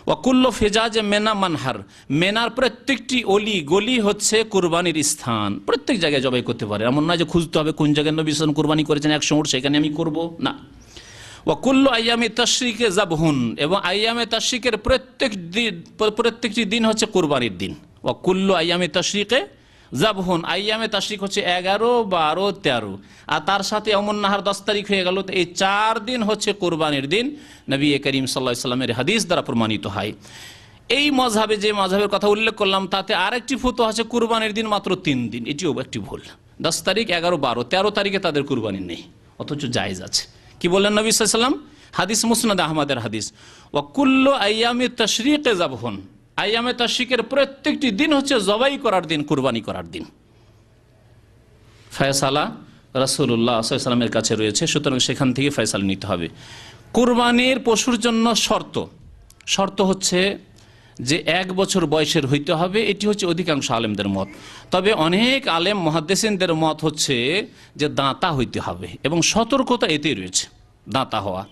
ওয়া কুল্লু ফিজাজ মেনা মানহার, মেনার প্রত্যেকটি অলি গলি হচ্ছে কুরবানির স্থান, প্রত্যেক জায়গায় জবাই করতে পারে, এমন নয় যে খুঁজতে হবে কোন জায়গায় নবী সাল্লাল্লাহু আলাইহি ওয়াসাল্লাম কুরবানি করেছেন 100 উট সেখানে আমি করব না। ওয়াকুল্লু আইয়ামে তাশরিকে জাবহুন, এবং আইয়ামে তাশরিকের প্রত্যেকটি দিন হচ্ছে কুরবানির দিন। ওয়াকুল্লু আইয়ামে তাশরিকে জাবহুন, আইয়ামে তাশরিক হচ্ছে 11, 12, 13, আর তার সাথে অমন নাহার 10 তারিখ হয়ে গেল, এই 4 দিন হচ্ছে কুরবানির দিন, নবী করিম সাল্লাল্লাহু আলাইহি ওয়াসাল্লামের হাদিস দ্বারা প্রমাণিত হয়। এই মযহাবে যে মযহাবের কথা উল্লেখ করলাম তাতে আরেকটি ফতোয়া আছে কুরবানির দিন মাত্র 3 দিন, এটিও একটি ভুল। 10 তারিখ, 11, 12, 13 তারিখে তাদের কুরবানি নেই, অথচ জায়েজ আছে। কি বললেন নবী সাল্লাল্লাহু আলাইহি ওয়াসাল্লাম? হাদিস মুসনাদ আহমদের হাদিস, ওয়া কুল্লু আইয়ামে তাশরিকে যাবহুন, আইয়ামে তাশরিকের প্রত্যেকটি দিন হচ্ছে জবাই করার দিন, কুরবানি করার দিন। ফয়সালা রাসূলুল্লাহ সাল্লাল্লাহু আলাইহি ওয়াসাল্লামের কাছে রয়েছে, সুতরাং সেখান থেকে ফয়সালা নিতে হবে। কুরবানির পশুর জন্য শর্ত হচ্ছে যে 1 বছর বয়সের হইতে হবে, এটি হচ্ছে অধিকাংশ আলেমদের মত। তবে অনেক আলেম মুহাদ্দিসিনদের মত হচ্ছে যে দাঁতা হইতে হবে, এবং সতর্কতা এতেই রয়েছে দাঁতা হওয়া।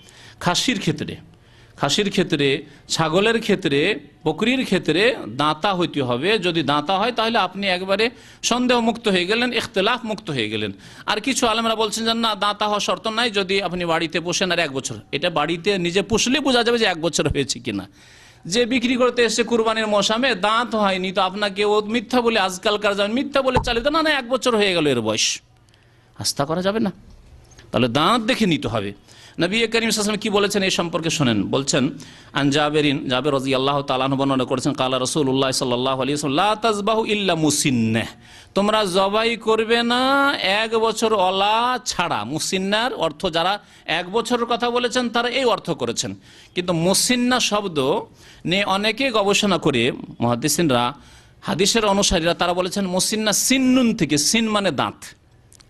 খাসির ক্ষেত্রে, ছাগলের ক্ষেত্রে, বকরির ক্ষেত্রে দাঁতা হইতে হবে। যদি দাঁতা হয় তাহলে আপনি একবারে সন্দেহ মুক্ত হয়ে গেলেন, ইখতিলাফ মুক্ত হয়ে গেলেন। আর কিছু আলেমরা বলছেন যে না, দাঁতা হওয়া শর্ত নাই, যদি আপনি বাড়িতে পোষেন আর 1 বছর, এটা বাড়িতে নিজে পুষলে বোঝা যাবে যে 1 বছর হয়েছে কিনা। যে বিক্রি করতে এসে কুরবানির মৌসুমে দাঁত হয়নি, তো আপনাকে ও মিথ্যা বলে, আজকালকার যেমন মিথ্যা বলে চালিত, না 1 বছর হয়ে গেল এর বয়স, আস্থা করা যাবে না। তাহলে দাঁত দেখে নিতে হবে। নবী করিম সাল্লাল্লাহু আলাইহি ওয়াসাল্লাম কি বলেছেন এই সম্পর্কে শোনেন, বলছেন আন জাবের রাদিয়াল্লাহু তাআলা আনহু বর্ণনা করেছেন কালা রাসূলুল্লাহ সাল্লাল্লাহু আলাইহি ওয়াসাল্লাম লা তাযবাহু ইল্লা মুসিন্নাহ, তোমরা জবাই করবে না 1 বছর ওলা ছাড়া। মুসিন্নার অর্থ যারা 1 বছরের কথা বলেছেন তারা এই অর্থ করেছেন, কিন্তু মুসিন্না শব্দ নিয়ে অনেকে গবেষণা করে মুহাদ্দিসিনরা, হাদিসের অনুসারীরা তারা বলেছেন মুসিন্না সিন্নুন থেকে, সিন মানে দাঁত।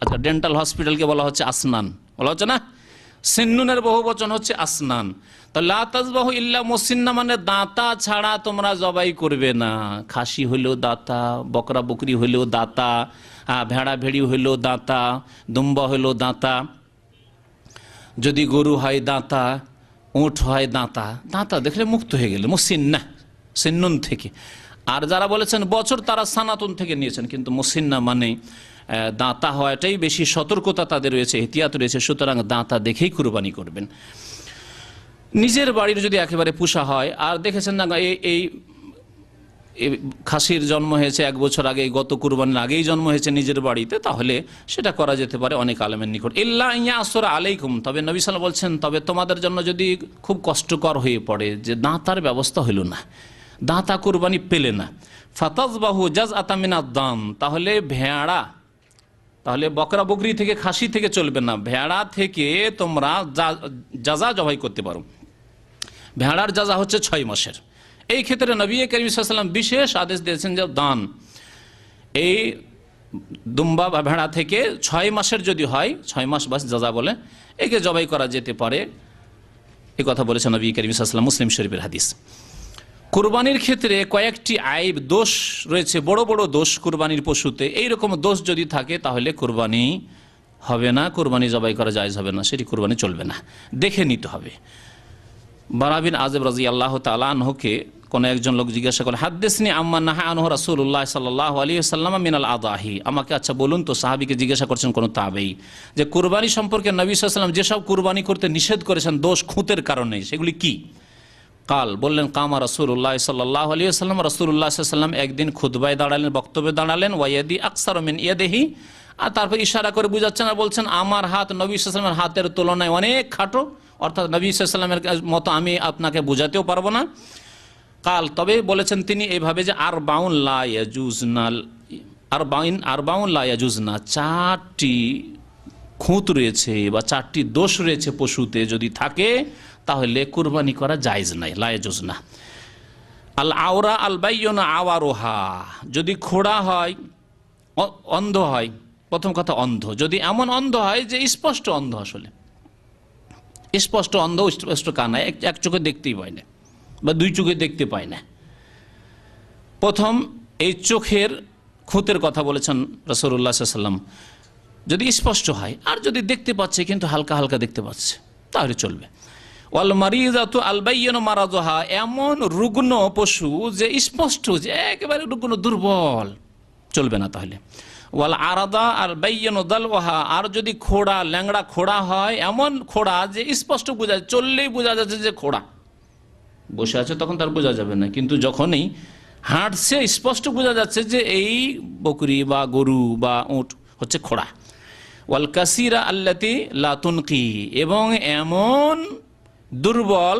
আচ্ছা, ডেন্টাল হসপিটালকে বলা হচ্ছে আসনান, বলা হচ্ছে না, সিন্নুনের বহু বচন হচ্ছে আসনান। তো লা তাযবাহু ইল্লা মুসিন্না মানে দাঁতা ছাড়া তোমরা জবাই করবে না। খাসি হইলেও দাঁতা, বকরা বকরি হইলেও দাঁতা, ভেড়া ভেড়ি হইলেও দাঁতা, দুম্বা হইলেও দাঁতা, যদি গরু হয় দাঁতা, উট হয় দাঁতা। দাঁতা দেখলে মুক্ত হয়ে গেলে মুসিন্না, সিন্নুন থেকে। আর যারা বলেছেন বছর তারা সানাতুন থেকে নিয়েছেন, কিন্তু মুসিন্না মানে দাঁতা হওয়াটাই বেশি সতর্কতা তাদের রয়েছে, এহতিয়াত রয়েছে। সুতরাং দাঁতা দেখেই কুরবানি করবেন। নিজের বাড়ির যদি একেবারে পোষা হয়, আর দেখেছেন না এই খাসির জন্ম হয়েছে 1 বছর আগে, গত কুরবানির আগেই জন্ম হয়েছে নিজের বাড়িতে, তাহলে সেটা করা যেতে পারে অনেক আলেমের নিকট। ইল্লা ইয়া আসরা আলাইকুম, তবে নবী সাল্লাল্লাহু আলাইহি ওয়াসাল্লাম বলছেন তবে তোমাদের জন্য যদি খুব কষ্টকর হয়ে পড়ে যে দাঁতার ব্যবস্থা হইল না, দাঁতা কুরবানি পেলে না, ফাতাযবাহু জাযআতাম মিনাদ দাম, তাহলে ভেড়া, তাহলে বকরা বকরি থেকে খাসি থেকে চলবে না, ভেড়া থেকে তোমরা জাযা জবাই করতে পারো। ভেড়ার জাযা হচ্ছে 6 মাসের। এই ক্ষেত্রে নবী করিম সাল্লাল্লাহু আলাইহি ওয়াসাল্লাম বিশেষ আদেশ দিয়েছেন যে দান, এই দুম্বা বা ভেড়া থেকে 6 মাসের যদি হয়, 6 মাস বাস জাযা বলে, একে জবাই করা যেতে পারে। এই কথা বলেছেন নবী করিম সাল্লাল্লাহু আলাইহি ওয়াসাল্লাম, মুসলিম শরীফের হাদিস। কুরবানির ক্ষেত্রে কয়েকটি আইব, দোষ রয়েছে, বড় বড় দোষ কুরবানির পশুতে। এইরকম দোষ যদি থাকে তাহলে কুরবানি হবে না, কুরবানি জবাই করা জায়েজ হবে না, সেটি কুরবানি চলবে না, দেখে নিতে হবে। বারা বিন আযিব রাদিয়াল্লাহু তাআলা আনহুকে কোন একজন লোক জিজ্ঞাসা করে, হাদ্দিসনি আম্মা নাহা আনহু রাসূলুল্লাহ সাল্লাল্লাহু আলাইহি ওয়াসাল্লাম মিনাল আদাহি, আমাকে আচ্ছা বলুন তো, সাহাবীকে জিজ্ঞাসা করছেন কোন তাবেঈ, যে কুরবানি সম্পর্কে নবী সাল্লাল্লাহু আলাইহি ওয়াসাল্লাম যেসব কুরবানি করতে নিষেধ করেছেন দোষ খুঁতের কারণে, সেগুলি কি? কাল, বললেন কামা রাসূলুল্লাহ সাল্লাল্লাহু আলাইহি ওয়াসাল্লাম, রাসূলুল্লাহ সাল্লাল্লাহু আলাইহি ওয়াসাল্লাম একদিন খুতবায় দাঁড়ালেন, বক্তব্যে দাঁড়ালেন, ওয়াইয়াদি আকসারু মিন ইয়াদিহি, আর তারপর ইশারা করে বুঝাচ্ছেন আর বলছেন আমার হাত নবী সাল্লাল্লাহু আলাইহি ওয়াসাল্লামের হাতের তুলনায় অনেক খাটো, অর্থাৎ নবী সাল্লাল্লাহু আলাইহি ওয়াসাল্লামের মতো আমি আপনাকে বুঝাতেও পারবো না। কাল, তবে বলেছেন তিনি এইভাবে যে আরবাউন লা ইয়াজুজনাল, আরবাউন লা ইয়াজুজনা, 4টি খুঁত রয়েছে বা 4টি দোষ রয়েছে পশুতে, যদি থাকে তাহলে কুরবানি করা জায়েজ নাই, লা ইয়াজুজনা। আল আওরা আল বাইয়ুনা আওয়ারুহা, যদি খোড়া হয়, অন্ধ হয়, প্রথম কথা অন্ধ, যদি এমন অন্ধ হয় যে স্পষ্ট অন্ধ, আসলে স্পষ্ট অন্ধ, স্পষ্ট কানা, এক চোখে দেখতেই পায় না বা 2 চোখে দেখতে পায় না। প্রথম এই চোখের খুঁতের কথা বলেছেন রাসূলুল্লাহ সাল্লাল্লাহু আলাইহি ওয়াসাল্লাম, যদি স্পষ্ট হয়, আর যদি দেখতে পাচ্ছে কিন্তু হালকা হালকা দেখতে পাচ্ছে তাহলে চলবে। ওয়াল মারিযাতু আল বাইয়িনু মারাদুহা, এমন রুগ্ন পশু যে স্পষ্ট যে একেবারে রুগ্ন, দুর্বল, চলবে না তাহলে। ওয়াল আরাদা আল বাইয়িনু দালওয়াহা, আর যদি খোড়া, ল্যাংড়া খোড়া হয়, এমন খোড়া যে স্পষ্ট বোঝা, চললেই বোঝা যাচ্ছে যে খোড়া, বসে আছে তখন তার বোঝা যাবে না, কিন্তু যখনই হাঁটছে স্পষ্ট বোঝা যাচ্ছে যে এই বকরি বা গরু বা উট হচ্ছে খোড়া। ওয়াল কাসিরা আল্লাতি লা তুনকি, এবং এমন দুর্বল,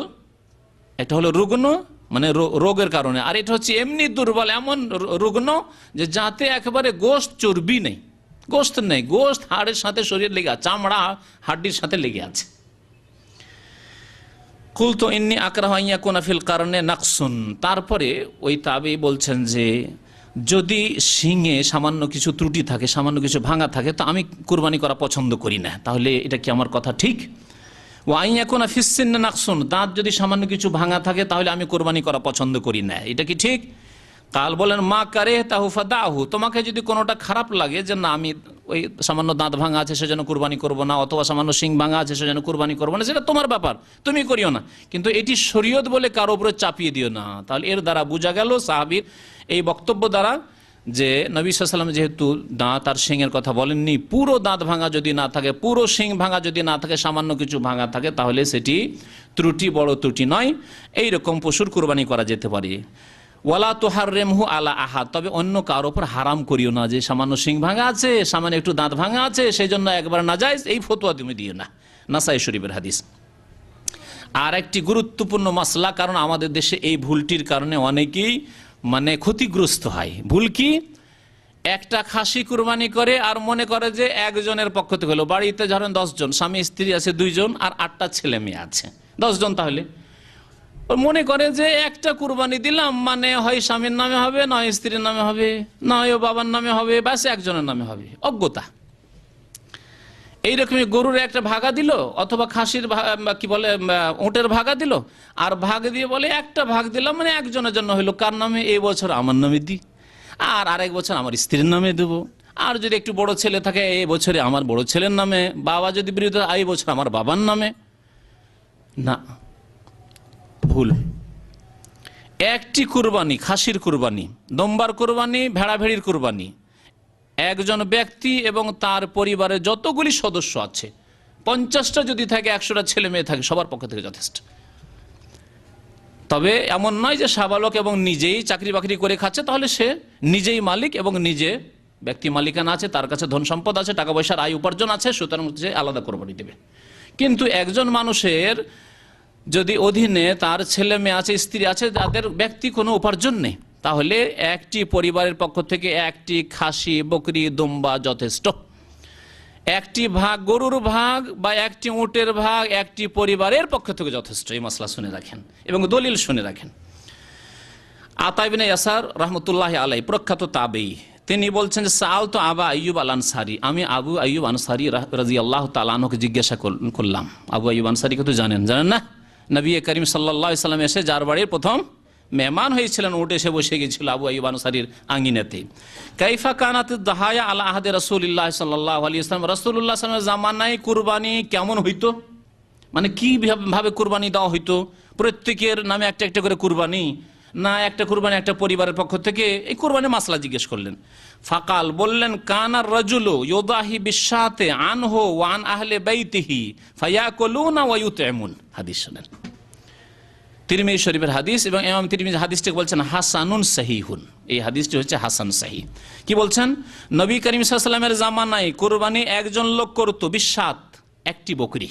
এটা হলো রুগ্ন মানে রোগের কারণে, আর এটা হচ্ছে এমনি দুর্বল, এমন রুগ্ন যে যাতে একেবারে গোশত চর্বি নেই, গোশত নেই, গোশত হাড়ের সাথে শরীর লেগে আছে, চামড়া হাড্ডির সাথে লেগে আছে। কুলতু ইন্নী আকরাহু আন ইয়াকুনা ফিল কারনে নাকসুন, তারপরে ওই তাবেঈ বলছেন যে যদি শিঙে সামান্য কিছু ত্রুটি থাকে, সামান্য কিছু ভাঙা থাকে, তো আমি কুরবানি করা পছন্দ করি না, তাহলে এটা কি আমার কথা ঠিক? ওয়া আন ইয়াকুনা ফিস সিন্নি নাকসুন, দাঁত যদি সামান্য কিছু ভাঙা থাকে তাহলে আমি কুরবানি করা পছন্দ করি না, এটা কি ঠিক? কাল, বলেন মা কারিহতাহু ফাদাহু, তোমাকে যদি কোনোটা খারাপ লাগে যে না আমি ওই সামান্য দাঁত ভাঙা আছে সেজন্য কুরবানি করব না, অথবা সামান্য শিং ভাঙা আছে সেজন্য কুরবানি করব না, সেটা তোমার ব্যাপার, তুমি করিও না, কিন্তু এটি শরীয়ত বলে কারো উপরে চাপিয়ে দিও না। তাহলে এর দ্বারা বোঝা গেল, সাহাবীর এই বক্তব্য দ্বারা, যে নবী সাল্লাল্লাহু আলাইহি ওয়াসাল্লাম যেহেতু দাঁত আর শিংয়ের কথা বলেননি, পুরো দাঁত ভাঙা যদি না থাকে, পুরো শিং ভাঙা যদি না থাকে, সামান্য কিছু ভাঙা থাকে, তাহলে সেটি ত্রুটি, বড় ত্রুটি নয়, এইরকম পশুর কুরবানি করা যেতে পারে। ওয়ালা তুহাররিমহু আলা আহাদ, তবে অন্য কারোর উপর হারাম করিও না, যে সামান্য শিং ভাঙা আছে, সামান্য একটু দাঁত ভাঙা আছে, সেই জন্য একবার নাজায়েজ, এই ফতোয়া তুমি দিও না। নাসাই শরীফের হাদিস। আর একটি গুরুত্বপূর্ণ মাসলা, কারণ আমাদের দেশে এই ভুলটির কারণে অনেকেই ক্ষতিগ্রস্ত হয়। ভুল কি? একটা খাসি কুরবানি করে আর মনে করে যে একজনের পক্ষ থেকে হলো। বাড়িতে ধরেন 10 জন, স্বামী স্ত্রী আছে 2 জন আর 8টা ছেলে মেয়ে আছে, 10 জন। তাহলে মনে করে যে একটা কুরবানি দিলাম হয় স্বামীর নামে হবে, নয় স্ত্রীর নামে হবে, নয় বাবার নামে হবে, ব্যাস একজনের নামে হবে। অজ্ঞতা। এইরকমই গরুর একটা ভাগা দিল, অথবা খাসির কি বলে উটের ভাগা দিল, আর ভাগ দিয়ে বলে একটা ভাগ দিলাম একজনের জন্য হইলো। কার নামে? এই বছর আমার নামে দিই, আর আরেক বছর আমার স্ত্রীর নামে দেবো। আর যদি একটু বড় ছেলে থাকে, এই বছরে আমার বড় ছেলের নামে। বাবা যদি বিরুদ্ধে, এই বছর আমার বাবার নামে। না, ভুল। একটি কুরবানি, খাসির কুরবানি, দম্বার কুরবানি, ভেড়া ভেড়ির কুরবানি, একজন ব্যক্তি এবং তার পরিবারের যতগুলি সদস্য আছে, 50টা যদি থাকে, 100টা ছেলে মেয়ে থাকে, সবার পক্ষ থেকে যথেষ্ট। তবে এমন নয় যে সাবালক এবং নিজেই চাকরি বাকরি করে খাচ্ছে, তাহলে সে নিজেই মালিক এবং নিজে ব্যক্তি মালিকানা আছে, তার কাছে ধন সম্পদ আছে, টাকা পয়সার আয় উপার্জন আছে, সুতরাং সে আলাদা কোরবানি দেবে। কিন্তু একজন মানুষের যদি অধীনে তার ছেলে মেয়ে আছে, স্ত্রী আছে, যাদের ব্যক্তি কোনো উপার্জন নেই, তাহলে একটি পরিবারের পক্ষ থেকে একটি খাসি, বকরি, দুম্বা যথেষ্ট। একটি ভাগ গরুর ভাগ বা একটি উটের ভাগ একটি পরিবারের পক্ষ থেকে যথেষ্ট। এই মাসলা শুনে রাখেন এবং দলিল শুনে রাখেন। আতা ইবনে ইয়াসার রহমতুল্লাহ আলাই, প্রখ্যাত তাবেঈ, তিনি বলছেন যে সাআল তো আবা আইয়ুব আল আনসারী, আমি আবু আইয়ুব আনসারী রাদিয়াল্লাহু তাআলা আনহুকে জিজ্ঞাসা করলাম। আবু আইয়ুব আনসারীকে তো জানেন না? নবী করিম সাল্লাল্লাহু আলাইহি সাল্লাম এসে যার বাড়ির প্রথম মেহমান হয়েছিলেন, উঠে এসে বসে গিয়েছিল আবু আইয়ুব আনসারীর আঙ্গিনাতে। কাইফা কানাতিদ দাহায়া আলা আহদে রাসূলিল্লাহ সাল্লাল্লাহু আলাইহি ওয়াসাল্লাম, রাসূলুল্লাহ সাল্লাল্লাহু আলাইহি ওয়াসাল্লামের জামানায় কুরবানি কেমন হইতো, কি ভাবে কুরবানি দেওয়া হইতো? প্রত্যেকের নামে একটা একটা করে কুরবানি, না একটা কুরবানি একটা পরিবারের পক্ষ থেকে? এই কুরবানি মাসলা জিজ্ঞেস করলেন। ফাকাল, বললেন, কানার রাজুলু ইউদাহি বিশাতে আনহু ওয়া আন আহলে বাইতিহি ফায়াকুলুনা ওয়া ইউতঈমুন। হাদিস শুনেন, তিরমিজি শরীফের হাদিস, এবং ইমাম তিরমিজি হাদিসটাকে বলছেন হাসানুন সহিহুন। এই হাদিসটি হচ্ছে হাসান সহিহ। কি বলছেন? নবী করিম সাল্লাল্লাহু আলাইহি ওয়াসাল্লামের জামানায় কুরবানি একজন লোক করত, বিশাত, একটি বকরি,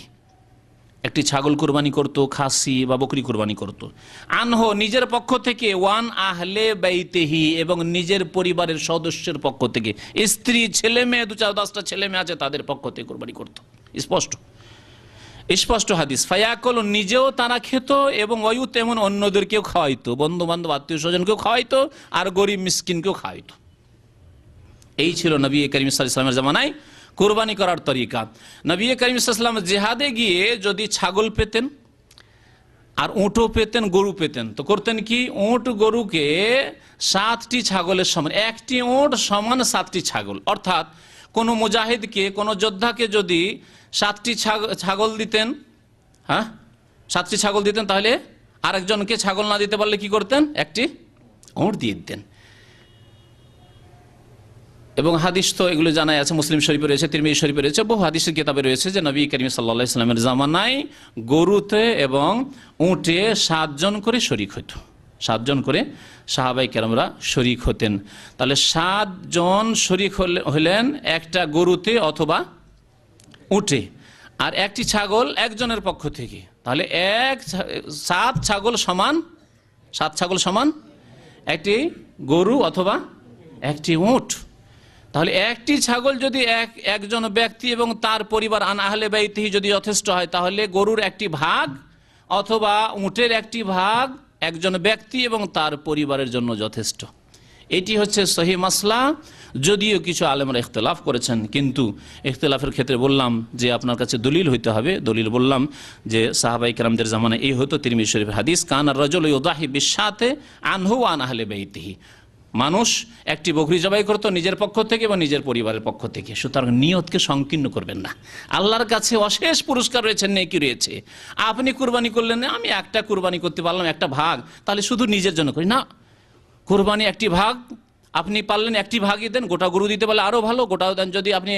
একটি ছাগল কুরবানি করত, খাসি বা বকরি কুরবানি করত। আনহু, নিজের পক্ষ থেকে, ওয়ান আহলে বাইতিহি, এবং নিজের পরিবারের সদস্যের পক্ষ থেকে, স্ত্রী, ছেলে মেয়ে, 2-4-10টা ছেলে মেয়ে আছে, তাদের পক্ষ থেকে কুরবানি করত। স্পষ্ট হাদিস। ফায়াকুল, নিজেও তারা খেত এবং ওয়ুত, এমন অন্যদেরকেও খাওয়াইতো, বন্ধু বান্ধব আত্মীয় স্বজনকেও খাওয়াইতো, আর গরিব মিসকিনকেও খাওয়াইতো। এই ছিল নবী করিম সাল্লাল্লাহু আলাইহি ওয়াসাল্লামের জামানায় কুরবানি করার তরিকা। নবী করিম সাল্লাল্লাহু আলাইহি ওয়াসাল্লাম জিহাদে গিয়ে যদি ছাগল পেতেন আর উটও পেতেন, গরু পেতেন, তো করতেন কি? উট গরুকে 7টি ছাগলের সমান, একটি উট সমান 7টি ছাগল। অর্থাৎ কোনো মুজাহিদকে, কোনো যোদ্ধাকে যদি 7টি ছাগল দিতেন, 7টি ছাগল দিতেন, তাহলে আরেকজনকে ছাগল না দিতে পারলে কি করতেন? একটি উট দিয়ে দিতেন। এবং হাদিস তো এগুলো জানাই আছে, মুসলিম শরীফে রয়েছে, তিরমিজি শরীফে রয়েছে, বহু হাদিসের কিতাবে রয়েছে যে নবী করিম সাল্লাল্লাহু আলাইহি ওয়াসাল্লামের জামানায় গরুতে এবং উটে 7 জন করে শরীক হতো, 7 জন করে সাহাবায়ে কেরামরা শরীক হতেন। তাহলে 7 জন শরীক হলেন একটা গরুতে অথবা উটে, আর একটি ছাগল একজনের পক্ষ থেকে। তাহলে 7 ছাগল সমান একটি গরু অথবা একটি উট। তাহলে একটি ছাগল যদি একজন ব্যক্তি এবং তার পরিবার, আন আহলে বাইতিহি, যদি যথেষ্ট হয়, তাহলে গরুর একটি ভাগ অথবা উটের একটি ভাগ একজন ব্যক্তি এবং তার পরিবারের জন্য যথেষ্ট। এটি হচ্ছে সহিহ মাসলা। যদিও কিছু আলেমরা ইখতিলাফ করেছেন, কিন্তু ইখতিলাফের ক্ষেত্রে বললাম যে আপনার কাছে দলিল হইতে হবে। দলিল বললাম যে সাহাবায়ে কেরামদের জামানায় এই হতো। তিরমিজি শরীফের হাদিস, কানার রাজুলু ইউদাহি বিশাতে আনহু ওয়া আন আহলে বাইতিহি, মানুষ একটি বকরি জবাই করতো নিজের পক্ষ থেকে এবং নিজের পরিবারের পক্ষ থেকে। সুতরাং নিয়তকে সংকীর্ণ করবেন না। আল্লাহর কাছে অশেষ পুরস্কার রয়েছে, নেকি রয়েছে। আপনি কুরবানি করলেন, আমি একটা কুরবানি করতে পারলাম, একটা ভাগ, তাহলে শুধু নিজের জন্য করি না। কুরবানি একটি ভাগ আপনি পারলেন একটি ভাগই দেন, গোটা গরু দিতে পারলে আরও ভালো, গোটাও দেন। যদি আপনি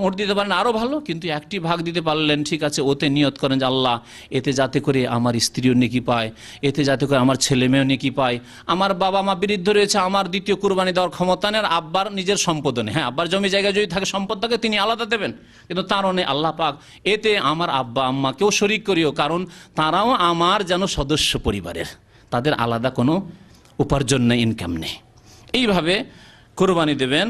উট দিতে পারেন আরও ভালো, কিন্তু একটি ভাগ দিতে পারলেন, ঠিক আছে, ওতে নিয়ত করেন যে আল্লাহ এতে যাতে করে আমার স্ত্রীও নেকি পায়, এতে যাতে করে আমার ছেলে মেয়েও নেকি পায়, আমার বাবা মা বৃদ্ধ রয়েছে, আমার দ্বিতীয় কুরবানি দেওয়ার ক্ষমতা নেই, আর আব্বার নিজের সম্পদ নেই। হ্যাঁ, আব্বার জমি জায়গায় যদি থাকে, সম্পদ থাকে, তিনি আলাদা দেবেন, কিন্তু তারও নেই। আল্লাহ পাক এতে আমার আব্বা আম্মাকেও শরিক করিও, কারণ তারাও আমার যেন সদস্য পরিবারের, তাদের আলাদা কোনো উপার্জন নেই, ইনকাম নেই। এইভাবে কুরবানি দেবেন।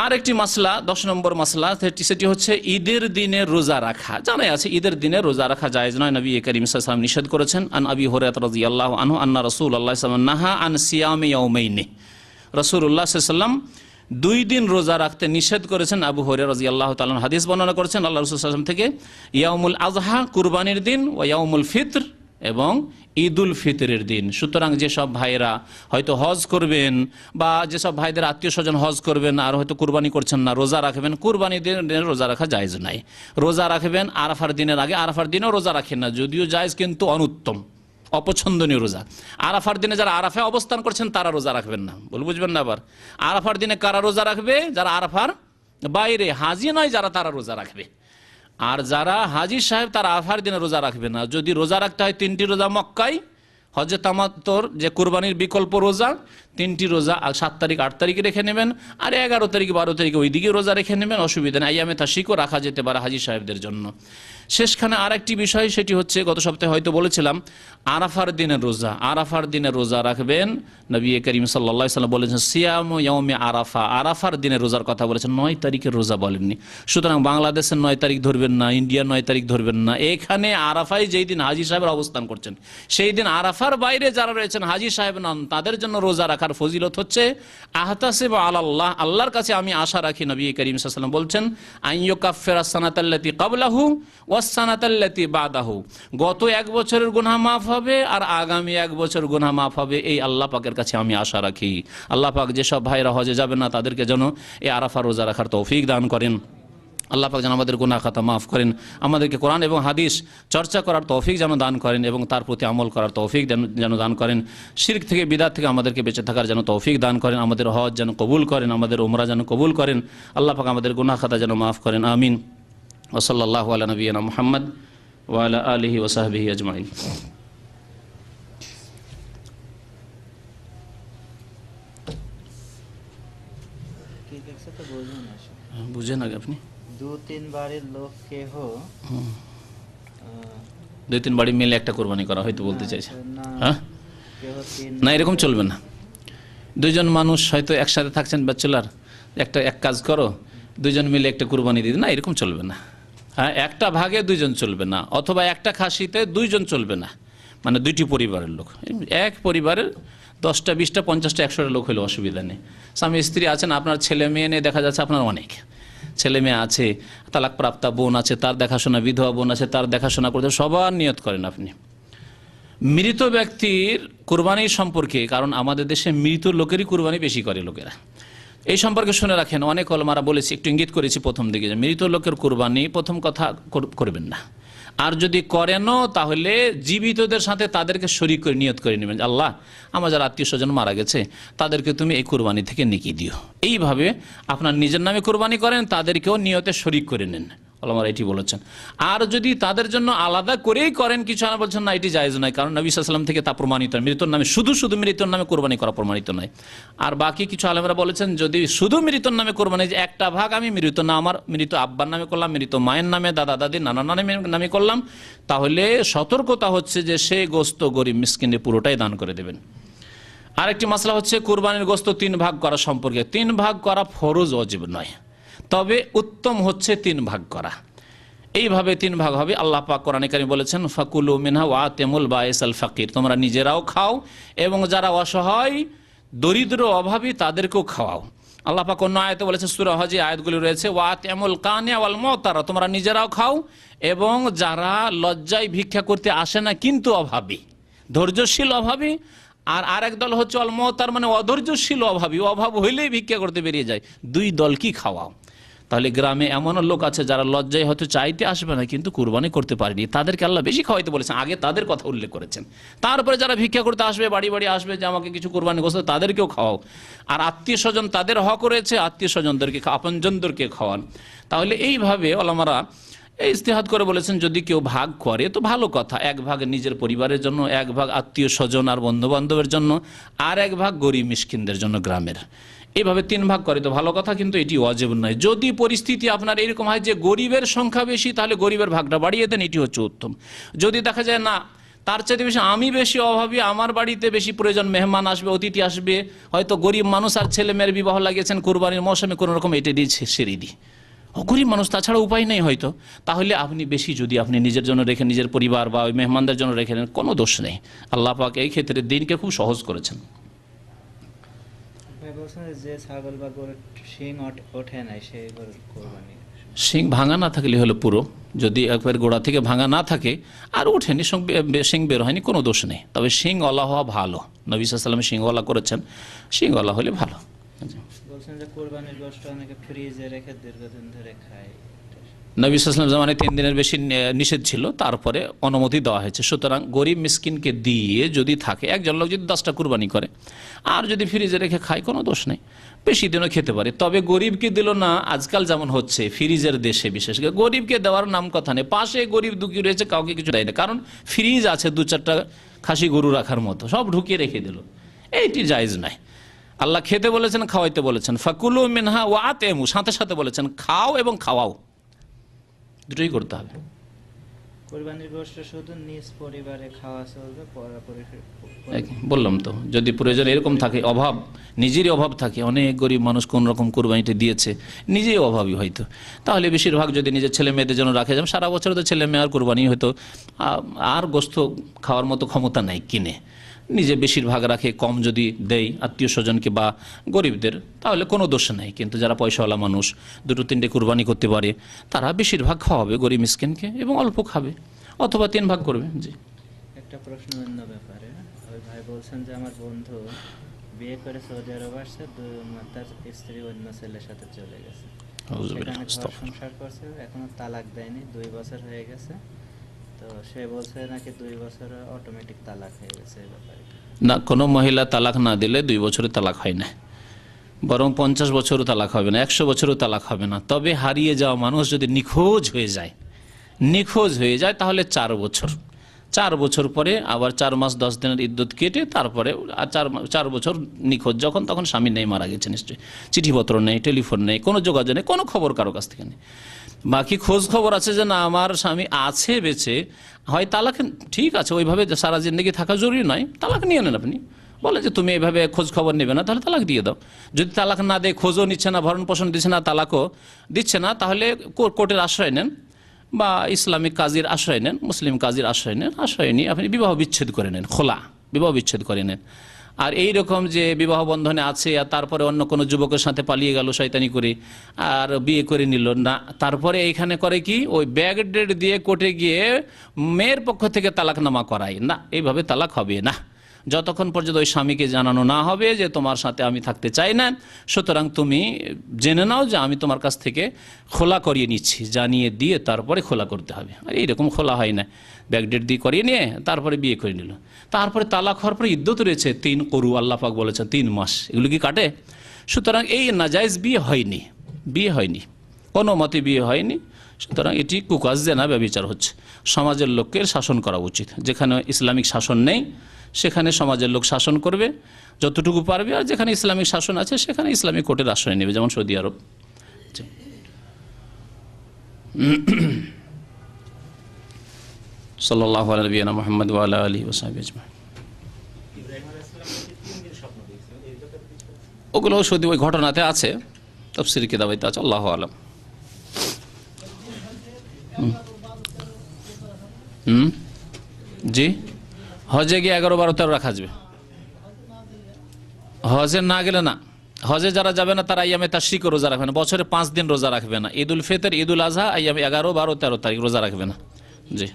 আর একটি মাসলা, 10 নম্বর মাসলা, সেটি হচ্ছে ঈদের দিনে রোজা রাখা। জানাই আছে ঈদের দিনে রোজা রাখা জায়েজ নয়, নবী করিম সাল্লাল্লাহু আলাইহি ওয়াসাল্লাম নিষেধ করেছেন। আন আবি হুরায়রা রাদিয়াল্লাহু আনহু আন্না রাসূলুল্লাহ সাল্লাল্লাহু আলাইহি ওয়াসাল্লাম নাহা আন সিয়ামি ইয়াউমাইনি, রাসূলুল্লাহ সাল্লাল্লাহু আলাইহি ওয়াসাল্লাম 2 দিন রোজা রাখতে নিষেধ করেছেন। আবু হুরায়রা রাদিয়াল্লাহু তাআলা হাদিস বর্ণনা করেছেন আল্লাহ রাসূল সাল্লাল্লাহু আলাইহি ওয়াসাল্লাম থেকে, ইয়াউমুল আযহা কুরবানির দিন, ওয়া ইয়াউমুল ফিতর এবং ঈদুল ফিতরের দিন। সুতরাং যেসব ভাইরা হয়তো হজ করবেন, বা যেসব ভাইদের আত্মীয় স্বজন হজ করবেন আর হয়তো কুরবানি করছেন না, রোজা রাখবেন, কুরবানি দিনে রোজা রাখা জায়েজ নাই। রোজা রাখবেন আরাফার দিনের আগে, আরাফার দিনেও রোজা রাখেন না, যদিও জায়েজ কিন্তু অনুত্তম, অপছন্দনীয় রোজা। আরাফার দিনে যারা আরাফায় অবস্থান করছেন তারা রোজা রাখবেন না, বুঝবেন না। আবার আরাফার দিনে কারা রোজা রাখবে? যারা আরাফার বাইরে, হাজি নয় যারা, তারা রোজা রাখবে। আর যারা হাজি সাহেব তারা আরাফার দিনে রোজা রাখবে না। যদি রোজা রাখতে হয় 3টি রোজা মক্কায়, হজে তামাত্তর যে কুরবানির বিকল্প রোজা, 3টি রোজা 7 তারিখ 8 তারিখে রেখে নেবেন, আর 11 তারিখ 12 তারিখে ওই দিকে রোজা রেখে নেবেন, অসুবিধা নেই। আইয়ামে তাশরিকও রাখা যেতে পারে হাজি সাহেবদের জন্য। শেষখানে আর একটি বিষয়, সেটি হচ্ছে গত সপ্তাহে হয়তো বলেছিলাম, আরাফার দিনের রোজা। আরাফার দিনে রোজা রাখবেন। নবী করিম সাল্লাল্লাহু আলাইহি ওয়াসাল্লাম বলেছেন সিয়ামু ইয়াউমি আরাফা, আরাফার দিনের রোজার কথা বলেছেন, 9 তারিখের রোজা বলেননি। সুতরাং বাংলাদেশের 9 তারিখ ধরবেন না, ইন্ডিয়ার 9 তারিখ ধরবেন না। এখানে আরাফায় যেই দিন হাজি সাহেবের অবস্থান করছেন, সেই দিন আরাফার বাইরে যারা রয়েছেন হাজি সাহেব নন, তাদের জন্য রোজা রাখার ফজিলত হচ্ছে আহতাসিবু আলাল্লাহ, আল্লাহর কাছে আমি আশা রাখি, নবী করিম সাল্লাল্লাহু আলাইহি ওয়াসাল্লাম বলছেন, আইয়ুকাফিরা সানাতাল্লাতী ক্বাবলাহু ওয়াস সানাতাল্লাতী বাদাহু, গত 1 বছরের গুনাহ মাফ হবে আর আগামী 1 বছর গুনাহ মাফ হবে, এই আল্লাহ পাকের কাছে আমি আশা রাখি। আল্লাহ পাক যেসব ভাইরা হজে যাবেন না তাদেরকে যেন এই আরাফা রোজা রাখার তৌফিক দান করেন। আল্লাহ পাক যেন আমাদের গুনাহ খাতা মাফ করেন, আমাদেরকে কোরআন এবং হাদিস চর্চা করার তৌফিক যেন দান করেন এবং তার প্রতি আমল করার তৌফিক যেন দান করেন। শিরক থেকে, বিদআত থেকে আমাদেরকে বেঁচে থাকার যেন তৌফিক দান করেন, আমাদের হজ যেন কবুল করেন, আমাদের উমরা যেন কবুল করেন। আল্লাহ পাক আমাদের গুনাহ খাতা যেন মাফ করেন। আমিন। ওয়া সাল্লাল্লাহু আলা নবিয়িনা মুহাম্মদ ওয়া আলা আলিহি ওয়া সাহবিহি আজমাইন। বুঝেন আগে আপনি 2-3 বাড়ির লোক কেহ 2-3 বাড়ি মিলে একটা কোরবানি করা হয়তো বলতে চাইছে। না, হ্যাঁ, না, এরকম চলবে না। 2জন মানুষ হয়তো একসাথে থাকছেন ব্যাচেলার, এক কাজ করো, 2জন মিলে একটা কুরবানি দিন, না, এরকম চলবে না। হ্যাঁ, একটা ভাগে 2জন চলবে না, অথবা একটা খাসিতে 2জন চলবে না, মানে 2টি পরিবারের লোক। এক পরিবারের 10টা 20টা 50টা 100টা লোক হলে অসুবিধা নেই। স্বামী স্ত্রী আছেন, আপনার ছেলে মেয়ে নিয়ে দেখা যাচ্ছে আপনার অনেক ছেলে মেয়ে আছে, তালাকপ্রাপ্তা বোন আছে তার দেখাশোনা, বিধবা বোন আছে তার দেখাশোনা করতে, সবার নিয়ত করেন আপনি। মৃত ব্যক্তির কুরবানির সম্পর্কে, কারণ আমাদের দেশে মৃত লোকেরই কুরবানি বেশি করে লোকেরা, এই সম্পর্কে শুনে রাখেন। অনেক ওলামারা বলেছি, একটু ইঙ্গিত করেছি প্রথম দিকে, যে মৃত লোকের কুরবানি প্রথম কথা করবেন না, আর যদি করেনও তাহলে জীবিতদের সাথে তাদেরকে শরীক করে নিয়ত করে নেবেন, আল্লাহ আমার যারা আত্মীয় স্বজন মারা গেছে তাদেরকে তুমি এই কুরবানি থেকে নেকি দিও। এইভাবে আপনার নিজের নামে কুরবানি করেন, তাদেরকেও নিয়তে শরীক করে নেন, ওলামারা এটি বলেছেন। আর যদি তাদের জন্য আলাদা করেই করেন, কিছু আনা বলছেন না, এটি জায়েজ নয়, কারণ নবী সাল্লাল্লাহু আলাইহি ওয়াসাল্লাম থেকে তা প্রমাণিত নয়। মৃত্যুর নামে শুধু মৃত্যুর নামে কোরবানি করা প্রমাণিত নয়। আর বাকি কিছু আলেমরা বলেছেন, যদি শুধু মৃত্যুর নামে কোরবানি, যে একটা ভাগ আমি মৃত না আমার মৃত আব্বার নামে করলাম, মৃত মায়ের নামে, দাদা দাদি নানা নানির নামে করলাম, তাহলে সতর্কতা হচ্ছে যে সে গোস্ত গরিব মিসকিনে পুরোটাই দান করে দেবেন। আরেকটি মাসলা হচ্ছে কুরবানির গোস্ত 3 ভাগ করা সম্পর্কে। 3 ভাগ করা ফরজ, ওয়াজিব নয়, তবে উত্তম হচ্ছে 3 ভাগ করা। এইভাবে 3 ভাগ হবে। আল্লাহ পাক কোরআনে কারীমে বলেছেন, ফাকুলু মিনহা ওয়া আতিমুল বায়সাল ফাকির, তোমরা নিজেরাও খাও এবং যারা অসহায় দরিদ্র অভাবী তাদেরকেও খাওয়াও। আল্লাহ পাক অন্য আয়াতে বলেছেন, সূরা হজে আয়াতগুলি রয়েছে, ওয়া আতিমুল কানিয়া ওয়াল মুতারা, তোমরা নিজেরাও খাও এবং যারা লজ্জায় ভিক্ষা করতে আসে না কিন্তু অভাবী, ধৈর্যশীল অভাবী। আর আরেক দল হচ্ছে আল মুতার, মানে অধৈর্যশীল অভাবী, অভাব হইলেই ভিক্ষা করতে বেরিয়ে যায়, 2 দলকেই খাওয়াও। তাহলে গ্রামে এমনও লোক আছে যারা লজ্জায় হয়তো চাইতে আসবে না, কিন্তু কুরবানি করতে পারেনি, তাদেরকে আল্লাহ বেশি খাওয়াইতে বলেছেন, আগে তাদের কথা উল্লেখ করেছেন। তারপরে যারা ভিক্ষা করতে আসবে, বাড়ি বাড়ি আসবে যে আমাকে কিছু কুরবানি গোশত, তাদেরকেও খাওয়াও। আর আত্মীয় স্বজন, তাদের হক রয়েছে, আত্মীয় স্বজনদেরকে, আপনজনদেরকে খাওয়ান। তাহলে এইভাবে ওলামারা এই ইজতিহাদ করে বলেছেন, যদি কেউ ভাগ করে তো ভালো কথা, এক ভাগ নিজের পরিবারের জন্য, এক ভাগ আত্মীয় স্বজন আর বন্ধু বান্ধবের জন্য, আর এক ভাগ গরিব মিসকিনদের জন্য গ্রামের। এইভাবে 3 ভাগ করে তো ভালো কথা, কিন্তু এটি ওয়াজিব নয়। যদি পরিস্থিতি আপনার এরকম হয় যে গরিবের সংখ্যা বেশি, তাহলে গরিবের ভাগটা বাড়িয়ে দেন, এটি হচ্ছে উত্তম। যদি দেখা যায় না তার চাইতে বেশি আমি বেশি অভাবী, আমার বাড়িতে বেশি প্রয়োজন, মেহমান আসবে, অতিথি আসবে, হয়তো গরিব মানুষ আর ছেলে মেয়ের বিবাহ লাগিয়েছেন কুরবানির মৌসুমে, কোনো রকম এটা দিয়ে সেরে দিই, গরিব মানুষ, তাছাড়া উপায় নেই হয়তো, তাহলে আপনি বেশি যদি আপনি নিজের জন্য রেখে, নিজের পরিবার বা ওই মেহমানদের জন্য রেখে নেন, কোনো দোষ নেই। আল্লাহ পাক এই ক্ষেত্রে দিনকে খুব সহজ করেছেন। ভাই বলছেন যে ছাগল বা গরুর শিং ওঠে নাই, সেই গরুর কোরবানি শিং ভাঙা না থাকলে হলো পুরো, যদি একবার গোড়া থেকে ভাঙা না থাকে আর ওঠেনি, শিং বের হয়নি, কোনো দোষ নেই। তবে শিংওয়ালা হওয়া ভালো, নবী সাল্লাল্লাহু আলাইহি ওয়াসাল্লাম শিংওয়ালা করেছেন, শিংওয়ালা হলে ভালো। বলছেন যে কোরবানির গোশত অনেকে ফ্রিজে রেখে দীর্ঘদিন ধরে খায়, নবী সাল্লাল্লাহু আলাইহি ওয়াসাল্লাম জামানায় 3 দিনের বেশি নিষেধ ছিল, তারপরে অনুমতি দেওয়া হয়েছে। সুতরাং গরিব মিসকিনকে দিয়ে যদি থাকে, একজন লোক যদি 10টা কুরবানি করে আর যদি ফ্রিজে রেখে খায়, কোনো দোষ নেই, বেশি দিনও খেতে পারে। তবে গরিবকে দিল না, আজকাল যেমন হচ্ছে ফ্রিজের দেশে, বিশেষ করে গরিবকে দেওয়ার নাম কথা নেই, পাশে গরিব দুঃখী রয়েছে, কাউকে কিছু দেয় না, কারণ ফ্রিজ আছে 2-4টা খাসি গরু রাখার মতো, সব ঢুকিয়ে রেখে দিল, এইটি জায়েজ নাই। আল্লাহ খেতে বলেছেন, খাওয়াইতে বলেছেন, ফাকুলু মিনহা ওয়া আতিমু, সাথে সাথে বলেছেন খাও এবং খাওয়াও, দুটোই করতে হবে। কোরবানির গোশত শুধু নিজ পরিবারে খাওয়া চলবে, বললাম তো, যদি প্রয়োজন এরকম থাকে, অভাব, নিজেরই অভাব থাকে, অনেক গরিব মানুষ কোন রকম কুরবানিটা দিয়েছে, নিজেই অভাবী হয়তো, তাহলে বেশিরভাগ যদি নিজের ছেলে মেয়েদের জন্য রাখে, যেমন সারা বছর তো ছেলে মেয়ে আর কুরবানি হয়তো আর গোস্ত খাওয়ার মতো ক্ষমতা নাই কিনে, নিজে বেশিরভাগ রাখে, কম যদি দেয় আত্মীয় স্বজনকে বা গরিবদের, তাহলে কোনো দোষ নেই। কিন্তু যারা পয়সাওয়ালা মানুষ 2-3টে কুরবানি করতে পারে, তারা বেশিরভাগ খাওয়াবে গরিব মিসকিনকে এবং অল্প খাবে, অথবা 3 ভাগ করবে। জি, একটা প্রশ্ন অন্য ব্যাপারে, ওই ভাই বলছেন যে আমার বন্ধু বিয়ে করে সৌদি আরব আসছে, তার স্ত্রী অন্য ছেলের সাথে চলে গেছে, সেখানে ঘর সংসার করছে, এখনো তালাক দেয়নি, 2 বছর হয়ে গেছে, তো সে বলছে নাকি 2 বছর অটোমেটিক তালাক হয়ে গেছে, এই ব্যাপারে না, কোনো মহিলা তালাক না দিলে 2 বছরে তালাক হয় না, বরং 50 বছরও তালাক হবে না, 100 বছরও তালাক হবে না। তবে হারিয়ে যাওয়া মানুষ যদি নিখোঁজ হয়ে যায় তাহলে 4 বছর, 4 বছর পরে আবার 4 মাস 10 দিনের ইদ্যত কেটে তারপরে 4 বছর নিখোঁজ, যখন তখন স্বামী নেই, মারা গেছে নিশ্চয়ই, চিঠিপত্র নেই, টেলিফোন নেই, কোনো যোগাযোগ নেই, কোনো খবর কারো কাছ থেকে নেই, বাকি খোঁজ খবর আছে যে না আমার স্বামী আছে বেঁচে, হয় তালাক, ঠিক আছে, ওইভাবে সারা জিন্দগি থাকা জরুরি নয়, তালাক নিয়ে নেন আপনি, বলে যে তুমি এইভাবে খোঁজ খবর নেবে না, তাহলে তালাক দিয়ে দাও। যদি তালাক না দেয়, খোঁজও নিচ্ছে না, ভরণ পোষণ দিচ্ছে না, তালাকও দিচ্ছে না, তাহলে কোর্টের আশ্রয় নেন বা ইসলামিক কাজীর আশ্রয় নেন, মুসলিম কাজীর আশ্রয় নেন, আশ্রয় নিয়ে আপনি বিবাহ বিচ্ছেদ করে নেন, খোলা বিবাহ বিচ্ছেদ করে নেন। আর এই রকম যে বিবাহ বন্ধনে আছে আর তারপরে অন্য কোনো যুবকের সাথে পালিয়ে গেল শয়তানি করে আর বিয়ে করে নিল না, তারপরে এইখানে করে কি ওই ব্যাক ডেট দিয়ে কোর্টে গিয়ে মেয়ের পক্ষ থেকে তালাকনামা করায় না, এইভাবে তালাক হবে না, যতক্ষণ পর্যন্ত ওই স্বামীকে জানানো না হবে যে তোমার সাথে আমি থাকতে চাই না, সুতরাং তুমি জেনে নাও যে আমি তোমার কাছ থেকে খোলা করিয়ে নিচ্ছি, জানিয়ে দিয়ে তারপরে খোলা করতে হবে। আর এইরকম খোলা হয় না, ব্যাকডেট দিয়ে করিয়ে নিয়ে তারপরে বিয়ে করে নিল, তারপরে তালাক হওয়ার পরে ইদ্যত রয়েছে 3 করু, আল্লাহ পাক বলেছেন 3 মাস, এগুলো কি কাটে? সুতরাং এই নাজায়েজ বিয়ে হয়নি, কোনো মতে বিয়ে হয়নি, সুতরাং এটি কুকাজ জেনা ব্যভিচার হচ্ছে। সমাজের লোকের শাসন করা উচিত, যেখানে ইসলামিক শাসন নেই সেখানে সমাজের লোক শাসন করবে যতটুকু পারবে, আর যেখানে ইসলামিক শাসন আছে সেখানে ইসলামিক কোর্টের আশ্রয় নেবে, যেমন সৌদি আরব। সাল্লাল্লাহু আলা নবিয়িনা মুহাম্মদ ওয়া আলা আলিহি ওয়া সাহবিহি আজমাইন। ওগুলো সৌদি ওই ঘটনাতে আছে, তাফসীর কিতাবাইতে আছে, আল্লাহু আলাম। জি, হজে গিয়ে 11, 12, 13 রাখা যাবে, হজে না গেলে না, হজে যারা যাবে না তারা আইয়ামে তাশরিক রোজা রাখবে না, বছরে 5 দিন রোজা রাখবে না, ঈদুল ফিতর, ঈদুল আজহা, আইয়ামে 11, 12, 13 তারিখ রোজা রাখবে না। জি,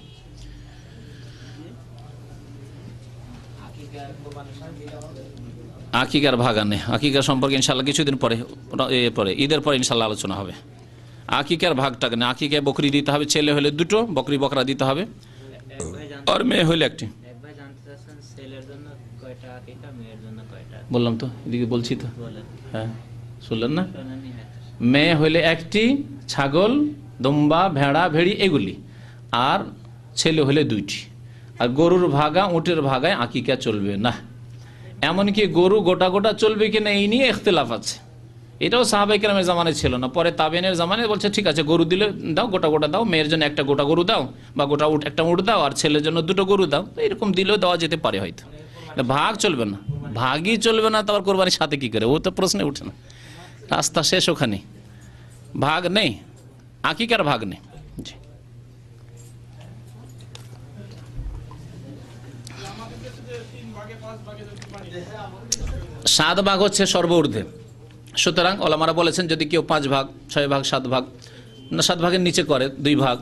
আকিকার ভাগানে, আকিকা সম্পর্কে ইনশাআল্লাহ কিছুদিন পরে, ঈদের পরে ইনশাআল্লাহ আলোচনা হবে। আকিকার ভাগটাকে না, আকিকায় বকরি দিতে হবে, ছেলে হলে দুটো বকরি বকরা দিতে হবে, আর মেয়ে হলে একটি। এক ভাই জানতে চাচ্ছেন ছেলের জন্য কয়টা আকিকা, মেয়ের জন্য কয়টা? বললাম তো, এদিকে বলছি তো, বলেন। হ্যাঁ শুনলেন না? শোনেননি হয়তো। মেয়ে হলে একটি, ছাগল, দুম্বা, ভেড়া, ভেড়ি এগুলি, আর ছেলে হলে দুইটি। আর গরুর ভাগা, উটের ভাগায় আকিকা চলবে না। এমনকি গরু গোটা গোটা চলবে কিনা এই নিয়ে ইখতিলাফ আছে। এটাও সাহাবায়ে কেরামের জামানায় ছিল না, পরে তাবেনের জামানায় বলছে ঠিক আছে গরু দিলে দাও, গোটা গোটা দাও, মেয়ের জন্য একটা গোটা গরু দাও, বা গোটা উট একটা উট দাও, আর ছেলের জন্য দুটো গরু দাও। তো এরকম দিলেও দেওয়া যেতে পারে হয়তো। ভাগ চলবে না, ভাগই চলবে না, তো আবার কোরবানির সাথে কি করে, ও তো প্রশ্নে উঠে না। রাস্তা শেষ ওখানে, ভাগ নেই, আকিকার ভাগ নেই। জি। সাত ভাগ হচ্ছে সর্বঊর্ধ্বে, সুতরাং ওলামারা বলেছেন যদি কেউ 5 ভাগ, 6 ভাগ, 7 ভাগ, না 7 ভাগের নিচে করে 2 ভাগ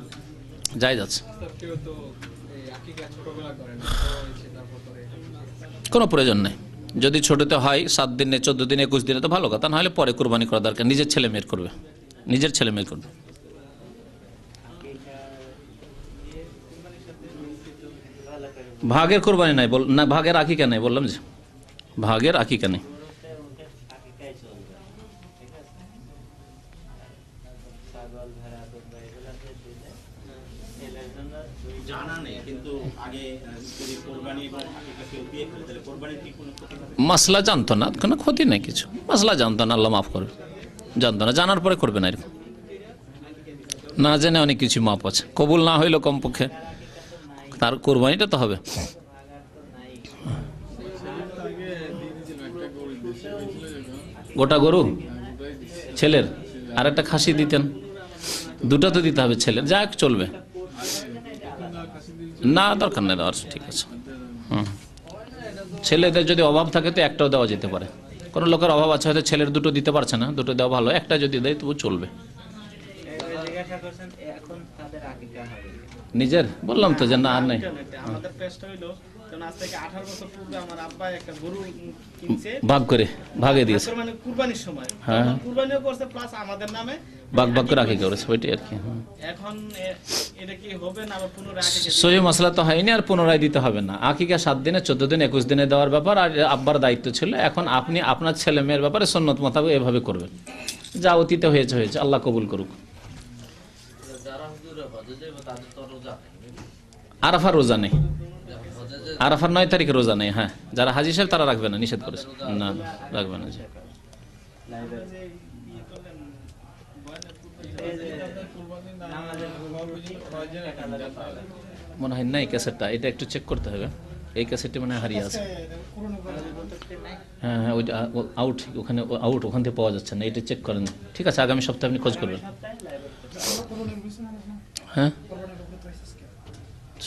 জায়েজ আছে, কোনো প্রয়োজন নেই। যদি ছোটতে হয় 7 দিনে, 14 দিনে, 21 দিনে তো ভালো কথা, নাহলে পরে কোরবানি করা দরকার, নিজের ছেলে মেয়ের করবে, নিজের ছেলে মেয়ের করবে। ভাগের কোরবানি নাই না, ভাগের আকিকা নেই, বললাম যে ভাগের আকিকা নেই। মাসলা জানতো না, কোনো ক্ষতি নেই কিছু, মাসলা জানতো না, আল্লাহ মাফ করবে, জানতো না, জানার পরে করবে না এরকম। না জেনে অনেক কিছু মাপ আছে, কবুল না হইলো কমপক্ষে তার কোরবানিটা তো হবে। গোটা গরু ছেলের, আর একটা খাসি দিতেন, দুটো তো দিতে হবে ছেলের, যাক চলবে না, দরকার নেই দেওয়ার, ঠিক আছে। ছেলেদের যদি অভাব থাকে তো একটাও দেওয়া যেতে পারে, কোনো লোকের অভাব আছে হয়তো ছেলের দুটো দিতে পারছে না, দুটো দেওয়া ভালো, একটা যদি দেয় তবু চলবে। নিজের বললাম তো যে না আর নেই, ভাগ করে ভাগে দিয়েছে, হ্যাঁ ভাগ ভাগ করে আকিকা করেছে, ওইটাই আর কি। সহি মশলা তো হয়নি, আর পুনরায় দিতে হবে না। আকিকা 7 দিনে, 14 দিনে, 21 দিনে দেওয়ার ব্যাপার, আর আব্বার দায়িত্ব ছিল। এখন আপনি আপনার ছেলে মেয়ের ব্যাপারে সুন্নত মোতাবেক এভাবে করবেন, যা অতীতে হয়েছে হয়েছে, আল্লাহ কবুল করুক। আরাফার রোজা নেই, আরাফার 9 তারিখে রোজা নেই। হ্যাঁ, যারা হাজী সাহেব তারা রাখবে না, নিষেধ করেছে, না রাখবে না। মনে হয় নাই ক্যাসেটটা, এটা একটু চেক করতে হবে, এই ক্যাসেটটি মানে হারিয়ে আছে। হ্যাঁ হ্যাঁ, ওইটা আউট, ওখানে আউট, ওখান থেকে পাওয়া যাচ্ছে না, এটা চেক করেন। ঠিক আছে, আগামী সপ্তাহে আপনি খোঁজ করবেন। হ্যাঁ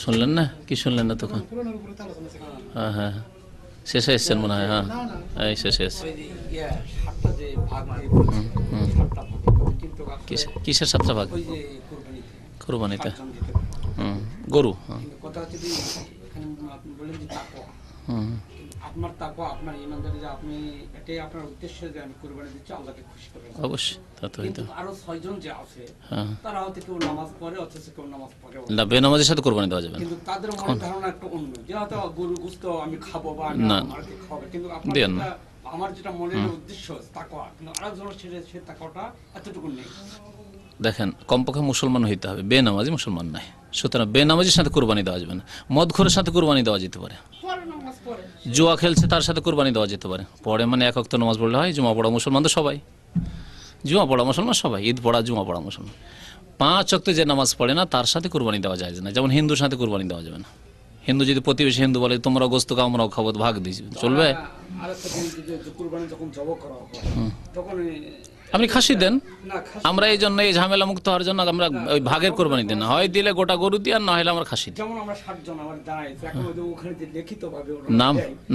শুনলেন না, কি শুনলেন না তখন? হ্যাঁ হ্যাঁ শেষে এসছেন মনে হয়, হ্যাঁ এই শেষে এসছে। কিসের 7টা ভাগ? কোরবানিতে গরু। আপনার তাকওয়া, আপনার ঈমানদারি, যে আপনি এটাই আপনার উদ্দেশ্য যে আমি কুরবানি দিচ্ছি আল্লাহকে খুশি করব। অবশ্যই তা তো হইতো। আরো 6 জন যে আছে তারা হয়তো কেউ নামাজ পড়ে অথচ কেউ নামাজ পড়ে না, বেনামাজের সাথে কোরবানি দেওয়া যাবে না। কিন্তু তাদের মনে ধারণা একটা অন্য, যে হয়তো গরু গোশত আমি খাবো বা না আমাকে খাবে, কিন্তু আমার যেটা মনের উদ্দেশ্য তাকওয়া, কিন্তু আরেকজনের সে তাকওয়াটা এতটুকু নেই। দেখেন, কমপক্ষে মুসলমান হইতে হবে, বেনামাজি মুসলমান নাই। সুতরাং বেনামাজির সাথে কোরবানি দেওয়া যাবে না। মদখোরের সাথে কোরবানি দেওয়া যেতে পারে, জুয়া খেলছে তার সাথে কোরবানি দেওয়া যেতে পারে। পড়ে মানে 1 ওয়াক্ত নামাজ পড়লে হয়, জুমা পড়া মুসলমান তো সবাই, জুমা পড়া মুসলমান সবাই, ঈদ পড়া জুমা পড়া মুসলমান। 5 ওয়াক্ত যে নামাজ পড়ে না তার সাথে কোরবানি দেওয়া যায় না। যেমন হিন্দুর সাথে কোরবানি দেওয়া যাবে না। হিন্দু যদি প্রতিবেশী হিন্দু বলে তোমরা গোস্ত খাও আমরাও খাবো, ভাগ দিয়েছি, চলবে? আপনি খাসি দেন, আমরা এই জন্য এই ঝামেলা মুক্ত হওয়ার জন্য আমরা ওই ভাগের কোরবানি দেন, হয় দিলে গোটা গরু দিয়ে, আর না হলে আমরা খাসি দিই।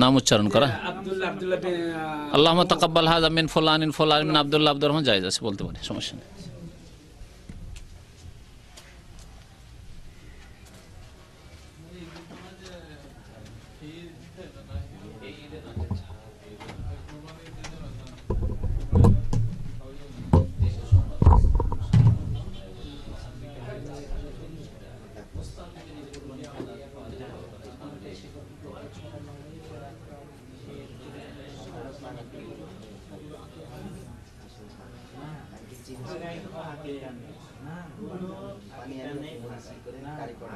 নাম উচ্চারণ করা, আল্লাহুম্মা তাকাব্বাল হাযা মিন ফুলানিন ফুলান মিন আব্দুল্লাহ আব্দুর রহমান, জায়েজ আছে, বলতে পারি, সমস্যা নেই। কোনো আকিকা নেই। কোনো আকিকা নেই,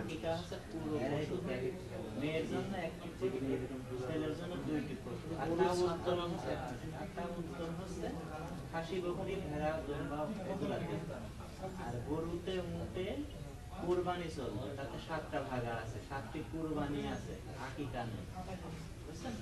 আকিকা হচ্ছে পুরো পশু। মেয়ের জন্য একটি পশু, ছেলের জন্য দুইটি পশু। আটটা উত্তম হচ্ছে খাসি, বকরি, ভেড়া, দুম্বা এগুলা দিয়ে। আর গরুতে মুটে কুরবানি চলবে, তাতে 7টা ভাগা আছে, 7টি কুরবানি আছে, আকিকা নেই। বুঝছেন?